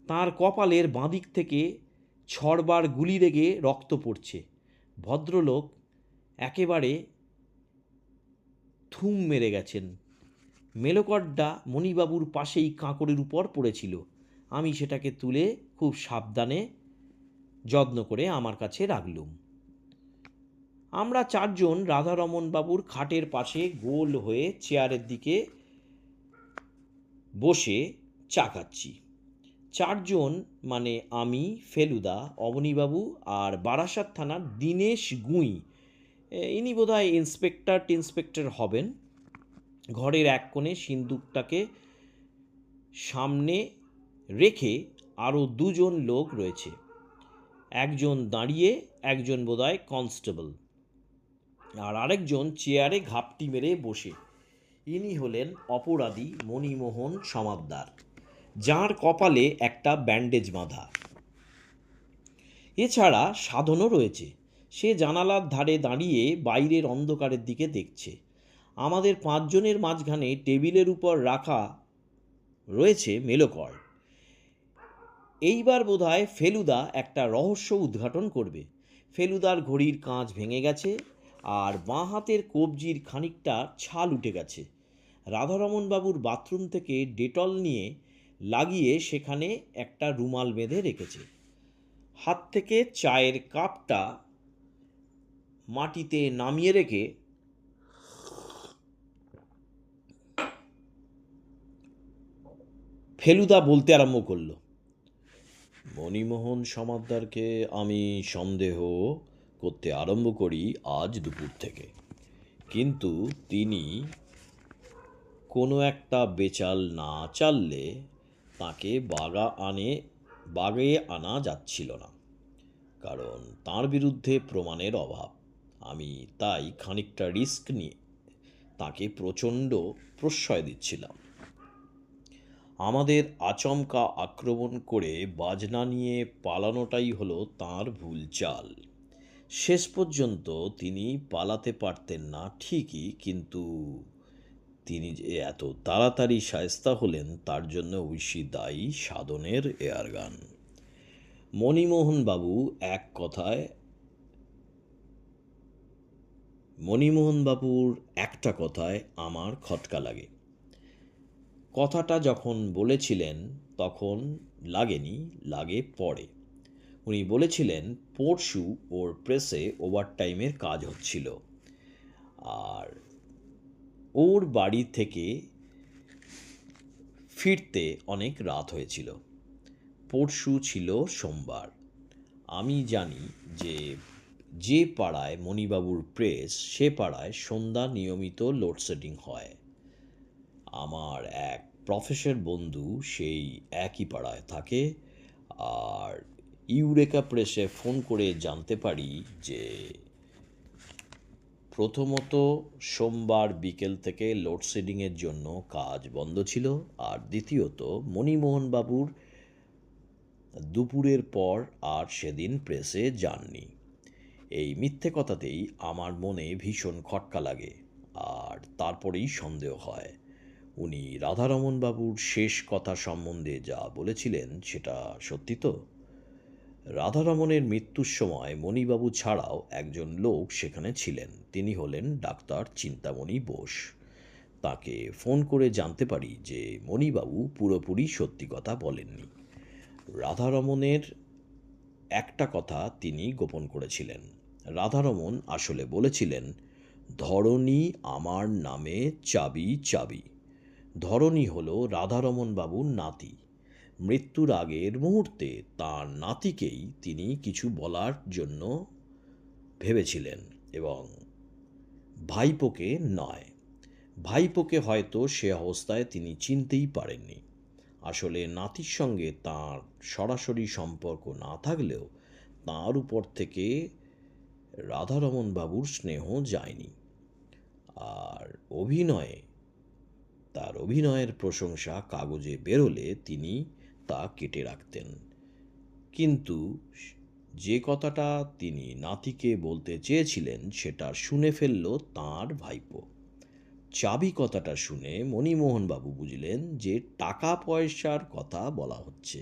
তার কপালের বাঁদিক থেকে ছড়বার গুলি লেগে রক্ত পড়ছে। ভদ্রলোক একেবারে থুম মেরে গেছেন। মেলোকড্ডা মণিবাবুর পাশেই কাঁকড়ের উপর পড়েছিল। আমি সেটাকে তুলে খুব সাবধানে যত্ন করে আমার কাছে রাখলুম। আমরা চারজন রাধারমণবাবুর খাটের পাশে গোল হয়ে চেয়ারের দিকে বসে চা খাচ্ছি। চারজন মানে আমি, ফেলুদা, অবনীবাবু আর বারাসাত থানার দীনেশ গুঁই, ইনি বোধহয় ইন্সপেক্টর হবেন। ঘরের এক কোণে সিন্দুকটাকে সামনে রেখে আরও দুজন লোক রয়েছে। একজন দাঁড়িয়ে, একজন বোধহয় কনস্টেবল, আর আরেকজন চেয়ারে ঘাপটি মেরে বসে। ইনি হলেন অপরাধী মণিমোহন সমাদ্দার, যার কপালে একটা ব্যান্ডেজ বাঁধা। এছাড়া সাধনও রয়েছে। সে জানালার ধারে দাঁড়িয়ে বাইরের অন্ধকারের দিকে দেখছে। আমাদের পাঁচজনের মাঝখানে টেবিলের উপর রাখা রয়েছে মেলোকর্ড। এইবার বোধহয় ফেলুদা একটা রহস্য উদ্ঘাটন করবে। ফেলুদার ঘড়ির কাঁচ ভেঙে গেছে আর বাঁ হাতের কবজির খানিকটা ছাল উঠে গেছে। রাধারমণবাবুর বাথরুম থেকে ডেটল নিয়ে লাগিয়ে সেখানে একটা রুমাল বেঁধে রেখেছে। হাত থেকে চায়ের কাপটা মাটিতে নামিয়ে রেখে ফেলুদা বলতে আরম্ভ করল, মণিমোহন সমাদ্দারকে আমি সন্দেহ করতে আরম্ভ করি আজ দুপুর থেকে, কিন্তু তিনি কোনো একটা বেচাল না চাললে তাকে বাগে আনা যাচ্ছিল না, কারণ তার বিরুদ্ধে প্রমাণের অভাব। আমি তাই খানিকটা রিস্ক নিয়ে তাকে প্রচণ্ড প্রশ্রয় দিচ্ছিলাম। আমাদের আচমকা আক্রমণ করে বাজনা নিয়ে পালানোটাই হলো তাঁর ভুল চাল। শেষ পর্যন্ত তিনি পালাতে পারতেন না ঠিকই, কিন্তু তিনি যে এত তাড়াতাড়ি শায়েস্তা হলেন তার জন্য ঐশী দায়ী সাধনের এয়ারগান। মণিমোহনবাবুর একটা কথায় আমার খটকা লাগে। কথাটা যখন বলেছিলেন তখন লাগেনি, লাগে পরে। উনি বলেছিলেন পরশু ওর প্রেসে ওভারটাইমের কাজ হচ্ছিল আর ওর বাড়ি থেকে ফিরতে অনেক রাত হয়েছিল। পরশু ছিল সোমবার। আমি জানি যে পাড়ায় মণিবাবুর প্রেস, সে পাড়ায় সন্ধ্যা নিয়মিত লোডশেডিং হয়। আমার এক প্রফেসর বন্ধু সেই একই পাড়ায় থাকে, আর ইউরেকা প্রেসে ফোন করে জানতে পারি যে প্রথমত সোমবার বিকেল থেকে লোডশেডিংয়ের জন্য কাজ বন্ধ ছিল, আর দ্বিতীয়ত মণিমোহনবাবুর দুপুরের পর আর সেদিন প্রেসে যাননি। এই মিথ্যে কথাতেই আমার মনে ভীষণ খটকা লাগে, আর তারপরেই সন্দেহ হয় উনি রাধারমণবাবুর শেষ কথা সম্বন্ধে যা বলেছিলেন সেটা সত্যি তো? রাধারমণের মৃত্যুর সময় মণিবাবু ছাড়াও একজন লোক সেখানে ছিলেন। তিনি হলেন ডাক্তার চিন্তামণি বোস। তাকে ফোন করে জানতে পারি যে মণিবাবু পুরোপুরি সত্যি কথা বলেননি। রাধারমণের একটা কথা তিনি গোপন করেছিলেন। রাধারমণ আসলে বলেছিলেন, ধরণী আমার নামে চাবি চাবি। ধরণী হল রাধারমণবাবুর নাতি। মৃত্যুর আগের মুহূর্তে তাঁর নাতিকেই তিনি কিছু বলার জন্য ভেবেছিলেন এবং ভাইপোকে নয়। ভাইপোকে হয়তো সে অবস্থায় তিনি চিনতেই পারেননি। আসলে নাতির সঙ্গে তাঁর সরাসরি সম্পর্ক না থাকলেও তাঁর উপর থেকে রাধারমণ বাবুর স্নেহ যায়নি। আর তার অভিনয়ের প্রশংসা কাগজে বেরোলে তিনি তা কেটে রাখতেন। কিন্তু যে কথাটা তিনি নাতিকে বলতে চেয়েছিলেন সেটা শুনে ফেলল তাঁর ভাইপো। চাবি কথাটা শুনে মণিমোহনবাবু বুঝলেন যে টাকা পয়সার কথা বলা হচ্ছে,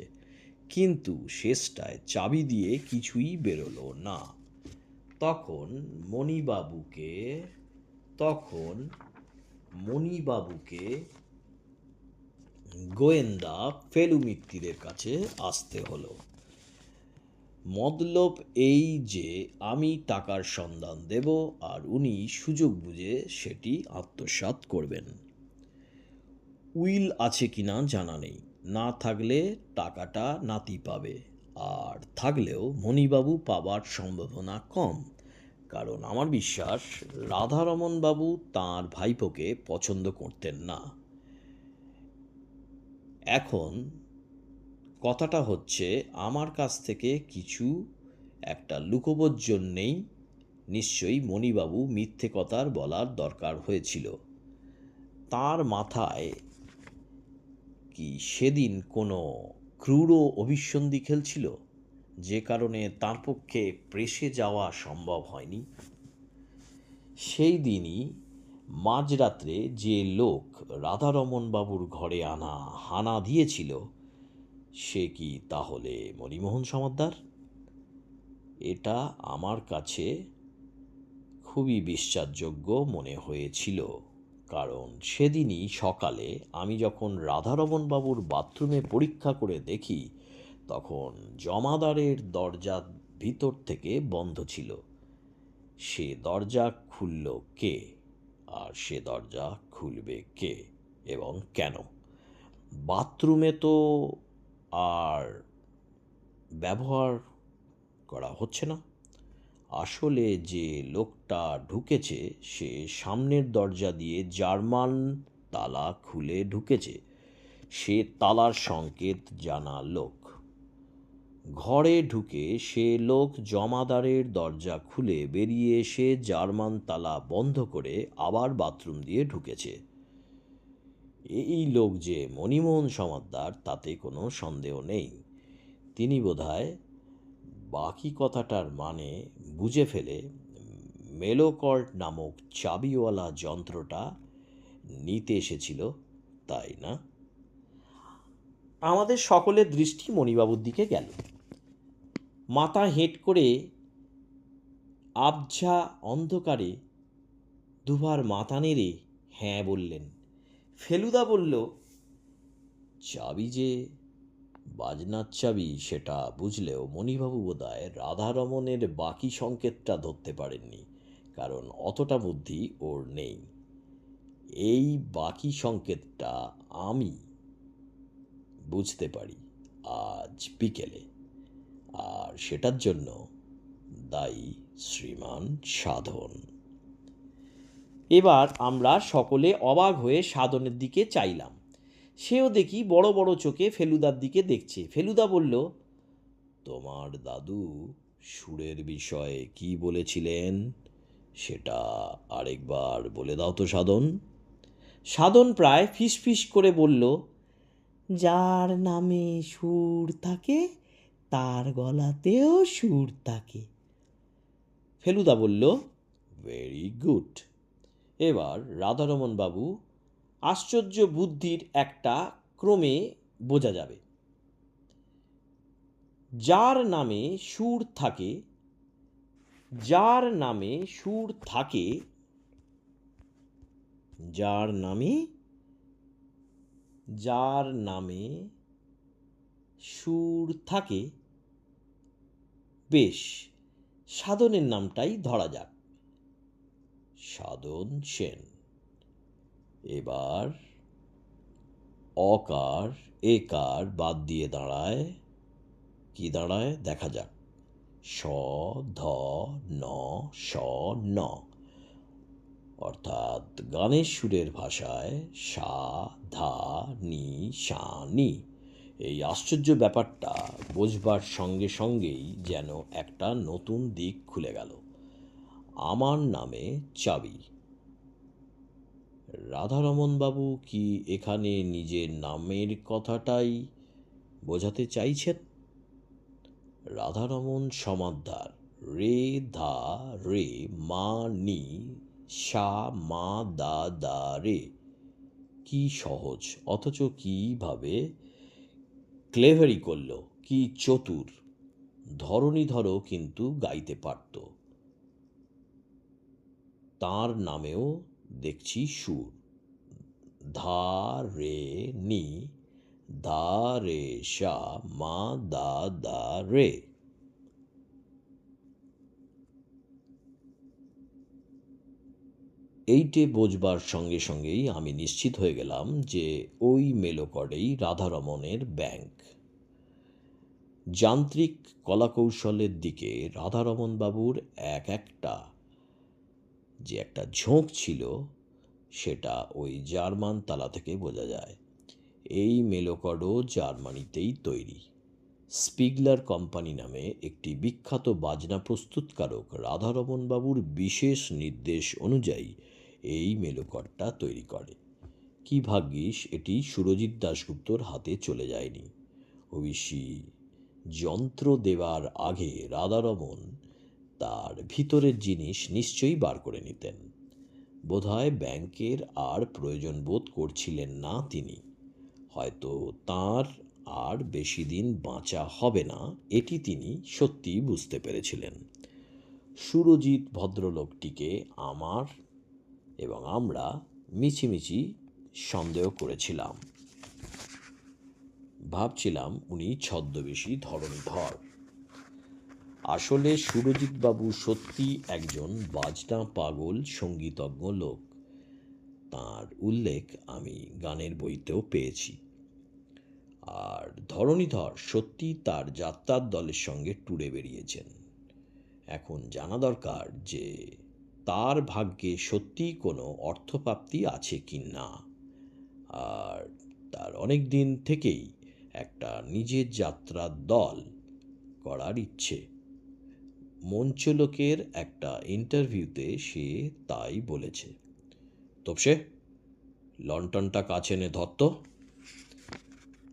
কিন্তু শেষটায় চাবি দিয়ে কিছুই বেরোলো না। তখন মণিবাবুকে গোয়েন্দা ফেলু মিত্তিরের কাছে আসতে হলো। মতলব এই যে আমি টাকার সন্ধান দেব আর উনি সুযোগ বুঝে সেটি আত্মসাৎ করবেন। উইল আছে কিনা জানা নেই, না থাকলে টাকাটা নাতি পাবে, আর থাকলেও মণিবাবু পাবার সম্ভাবনা কম, কারণ আমার বিশ্বাস রাধারমণবাবু তাঁর ভাইপোকে পছন্দ করতেন না। এখন কথাটা হচ্ছে আমার কাছ থেকে কিছু একটা লুকোবার জন্যেই নিশ্চয়ই মণিবাবু মিথ্যে কথার বলার দরকার হয়েছিল। তার মাথায় কি সেদিন কোনো ক্রূর অভিসন্ধি খেলছিল, যে কারণে তার পক্ষে প্রেসে যাওয়া সম্ভব হয়নি? সেই দিনই মাঝরাত্রে যে লোক রাধারমণবাবুর ঘরে হানা দিয়েছিল সে কি তাহলে মণিমোহন সমাদ্দার? এটা আমার কাছে খুবই বিশ্বাসযোগ্য মনে হয়েছিল, কারণ সেদিনই সকালে আমি যখন রাধারমণবাবুর বাথরুমে পরীক্ষা করে দেখি তখন জমাদারের দরজা ভিতর থেকে বন্ধ ছিল। সে দরজা খুলল কে, আর সে দরজা খুলবে কে এবং কেন? বাথরুমে তো আর ব্যবহার করা হচ্ছে না। আসলে যে লোকটা ঢুকেছে সে সামনের দরজা দিয়ে জার্মান তালা খুলে ঢুকেছে। সে তালার সংকেত জানা লোক। ঘরে ঢুকে সে লোক জমাদারের দরজা খুলে বেরিয়ে এসে জার্মান তালা বন্ধ করে আবার বাথরুম দিয়ে ঢুকেছে। এই লোক যে মণিমোহন সমাদ্দার তাতে কোনো সন্দেহ নেই। তিনি বোধহয় বাকি কথাটার মানে বুঝে ফেলে মেলোকর্ড নামক চাবিওয়ালা যন্ত্রটা নিতে এসেছিল, তাই না? আমাদের সকলের দৃষ্টি মণিবাবুর দিকে গেল। মাথা হেঁট করে আবঝা অন্ধকারে দুবার মাথা নেড়ে হ্যাঁ বললেন। ফেলুদা বলল, চাবি যে বাজনার চাবি সেটা বুঝলেও মণিবাবু বোধহয় রাধারমণের বাকি সংকেতটা ধরতে পারেননি, কারণ অতটা বুদ্ধি ওর নেই। এই বাকি সংকেতটা আমি বুঝতে পারি আজ বিকেলে, আর সেটার জন্য দায়ী শ্রীমান সাধন। এবার আমরা সকলে অবাক হয়ে সাধনের দিকে চাইলাম। সেও দেখি বড় বড় চোখে ফেলুদার দিকে দেখছে। ফেলুদা বলল, তোমার দাদু সুরের বিষয়ে কি বলেছিলেন সেটা আরেকবার বলে দাও তো সাধন। সাধন প্রায় ফিসফিস করে বলল, যার নামে সুর থাকে তার গলাতেও সুর থাকে। ফেলুদা বলল, ভেরি গুড। এবার রাধারমণবাবু আশ্চর্য বুদ্ধির একটা ক্রমে বোঝা যাবে। যার নামে সুর থাকে, যার নামে সুর থাকে, যার নামে সুর থাকে, বেশ, সাধনের নামটাই ধরা যাক, সাধন সেন। এবার অকার একার বাদ দিয়ে দাঁড়ায় কি দাঁড়ায় দেখা যাক। স ধ ন স ন, অর্থাৎ গানের সুরের ভাষায় সা ধা নি সা নি। এই আশ্চর্য ব্যাপারটা বোঝবার সঙ্গে সঙ্গেই যেন একটা নতুন দিক খুলে গেল। আমার নামে চাবি। রাধারমণবাবু কি এখানে নিজের নামের কথাটাই বোঝাতে চাইছেন? রাধারমণ সমাদ্দার, রে ধা রে মা নি সা মা দা দা রে। কি সহজ, অথচ কিভাবে ক্লেভারি করল, কি চতুর। ধরণীধরও কিন্তু গাইতে পারত। তার নামেও দেখছি সুর। ধা রে নি দা রে সা মা দা দা রে। এইটে বোঝবার সঙ্গে সঙ্গেই আমি নিশ্চিত হয়ে গেলাম যে ওই মেলোকডেই রাধারমণের ব্যাংক। যান্ত্রিক কলাকৌশলের দিকে রাধারমণবাবুর একটা ঝোঁক ছিল, সেটা ওই জার্মান তালা থেকে বোঝা যায়। এই মেলোকডও জার্মানিতেই তৈরি। স্পিগলার কোম্পানি নামে একটি বিখ্যাত বাজনা প্রস্তুতকারক রাধারমণবাবুর বিশেষ নির্দেশ অনুযায়ী এই মেলোকডটা তৈরি করে। কি ভাগ্যিস এটি সুরজিৎ দাশগুপ্তর হাতে চলে যায়নি। অবশ্যই যন্ত্র দেওয়ার আগে রাধারমণ তার ভিতরের জিনিস নিশ্চয়ই বার করে নিতেন। বোধহয় ব্যাংকের আর প্রয়োজন বোধ করছিলেন না তিনি। হয়তো তার আর বেশি দিন বাঁচা হবে না, এটি তিনি সত্যিই বুঝতে পেরেছিলেন। সুরজিৎ ভদ্রলোকটিকে আমরা মিছিমিছি সন্দেহ করেছিলাম। ভাবছিলাম উনি ছদ্মবেশী ধরণীধর। আসলে সুরজিৎবাবু সত্যি একজন বাজনা পাগল সঙ্গীতজ্ঞ লোক। তার উল্লেখ আমি গানের বইতেও পেয়েছি। আর ধরণীধর সত্যি তার যাত্রার দলের সঙ্গে ট্যুরে বেরিয়েছেন। এখন জানা দরকার যে তার ভাগ্যে সত্যিই কোনো অর্থপ্রাপ্তি আছে কি না। আর তার অনেক দিন থেকেই একটা নিজের যাত্রার দল করার ইচ্ছে। মঞ্চলোকের একটা ইন্টারভিউতে সে তাই বলেছে। তোপসে, লণ্ঠনটা কাছে এনে ধরত।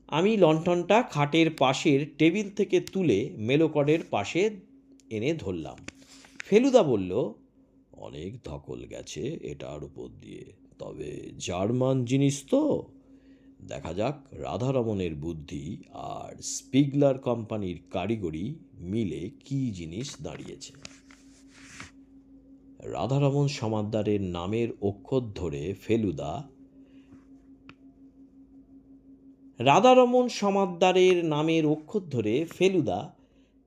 আমি লণ্ঠনটা খাটের পাশের টেবিল থেকে তুলে মেলোকডের পাশে এনে ধরলাম। ফেলুদা বলল, অনেক ধকল গেছে এটার উপর দিয়ে, তবে জার্মান জিনিস তো, দেখা যাক রাধারমণের বুদ্ধি আর স্পিগলার কোম্পানির কারিগরি মিলে কি জিনিস দাঁড়িয়েছে। রাধারমণ সমাদ্দারের নামের অক্ষর ধরে ফেলুদা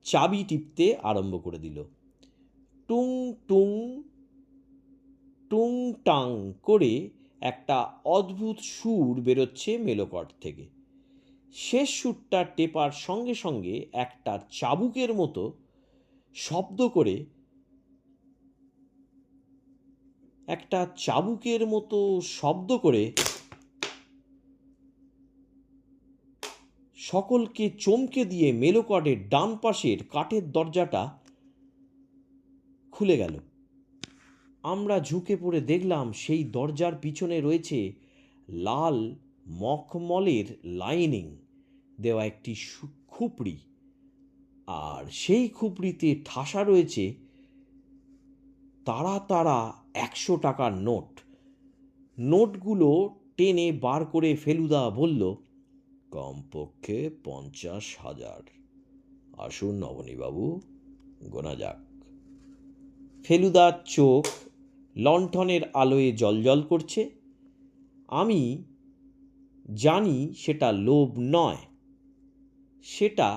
চাবি টিপতে আরম্ভ করে দিল। টুং টুং টুং টাং করে একটা অদ্ভুত সুর বেরোচ্ছে মেলোকড থেকে। শেষ সুরটা টেপার সঙ্গে সঙ্গে একটা চাবুকের মতো শব্দ করে সকলকে চমকে দিয়ে মেলোকডের ডান পাশের কাঠের দরজাটা খুলে গেল। আমরা ঝুঁকে পড়ে দেখলাম সেই দরজার পিছনে রয়েছে লাল মখমলের লাইনিং দেওয়া একটি খুপড়ি, আর সেই খুপড়িতে ঠাসা রয়েছে তারা 100 টাকার নোট। নোটগুলো টেনে বার করে ফেলুদা বলল, কমপক্ষে 50,000। আসুন নবনীবাবু, গোনা যাক। ফেলুদার চোখ লণ্ঠনের আলোয় জ্বলজ্বল করছে। আমি জানি সেটা লোভ নয়, সেটা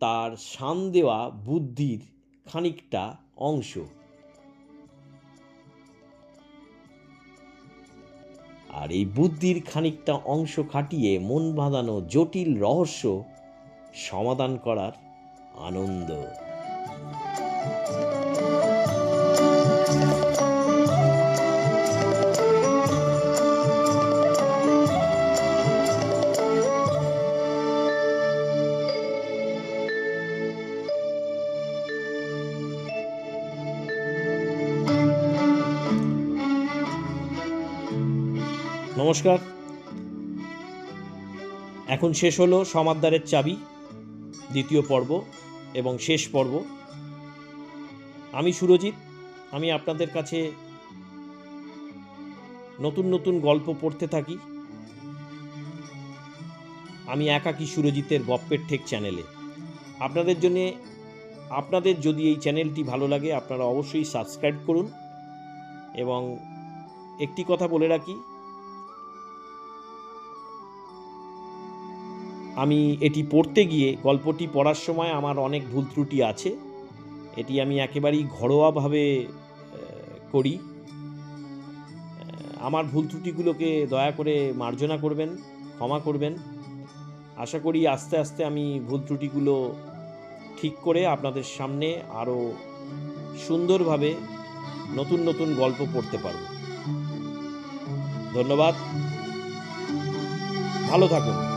তার শান দেওয়া বুদ্ধির খানিকটা অংশ। আর এই বুদ্ধির খানিকটা অংশ খাটিয়ে মন বাঁধানো জটিল রহস্য সমাধান করার আনন্দ। নমস্কার। এখন শেষ হলো সমাদদারের চাবি দ্বিতীয় পর্ব এবং শেষ পর্ব। আমি সুরজিৎ। আমি আপনাদের কাছে নতুন নতুন গল্প পড়তে থাকি। আমি একাকী সুরজিতের গপ্পের ঠেক চ্যানেলে। আপনাদের যদি এই চ্যানেলটি ভালো লাগে আপনারা অবশ্যই সাবস্ক্রাইব করুন। এবং একটি কথা বলে রাখি, আমি এটি পড়তে গিয়ে গল্পটি পড়ার সময় আমার অনেক ভুল ত্রুটি আছে। এটি আমি একেবারেই ঘরোয়াভাবে করি। আমার ভুল ত্রুটিগুলোকে দয়া করে মার্জনা করবেন, ক্ষমা করবেন। আশা করি আস্তে আস্তে আমি ভুল ত্রুটিগুলো ঠিক করে আপনাদের সামনে আরও সুন্দরভাবে নতুন নতুন গল্প পড়তে পারব। ধন্যবাদ। ভালো থাকুন।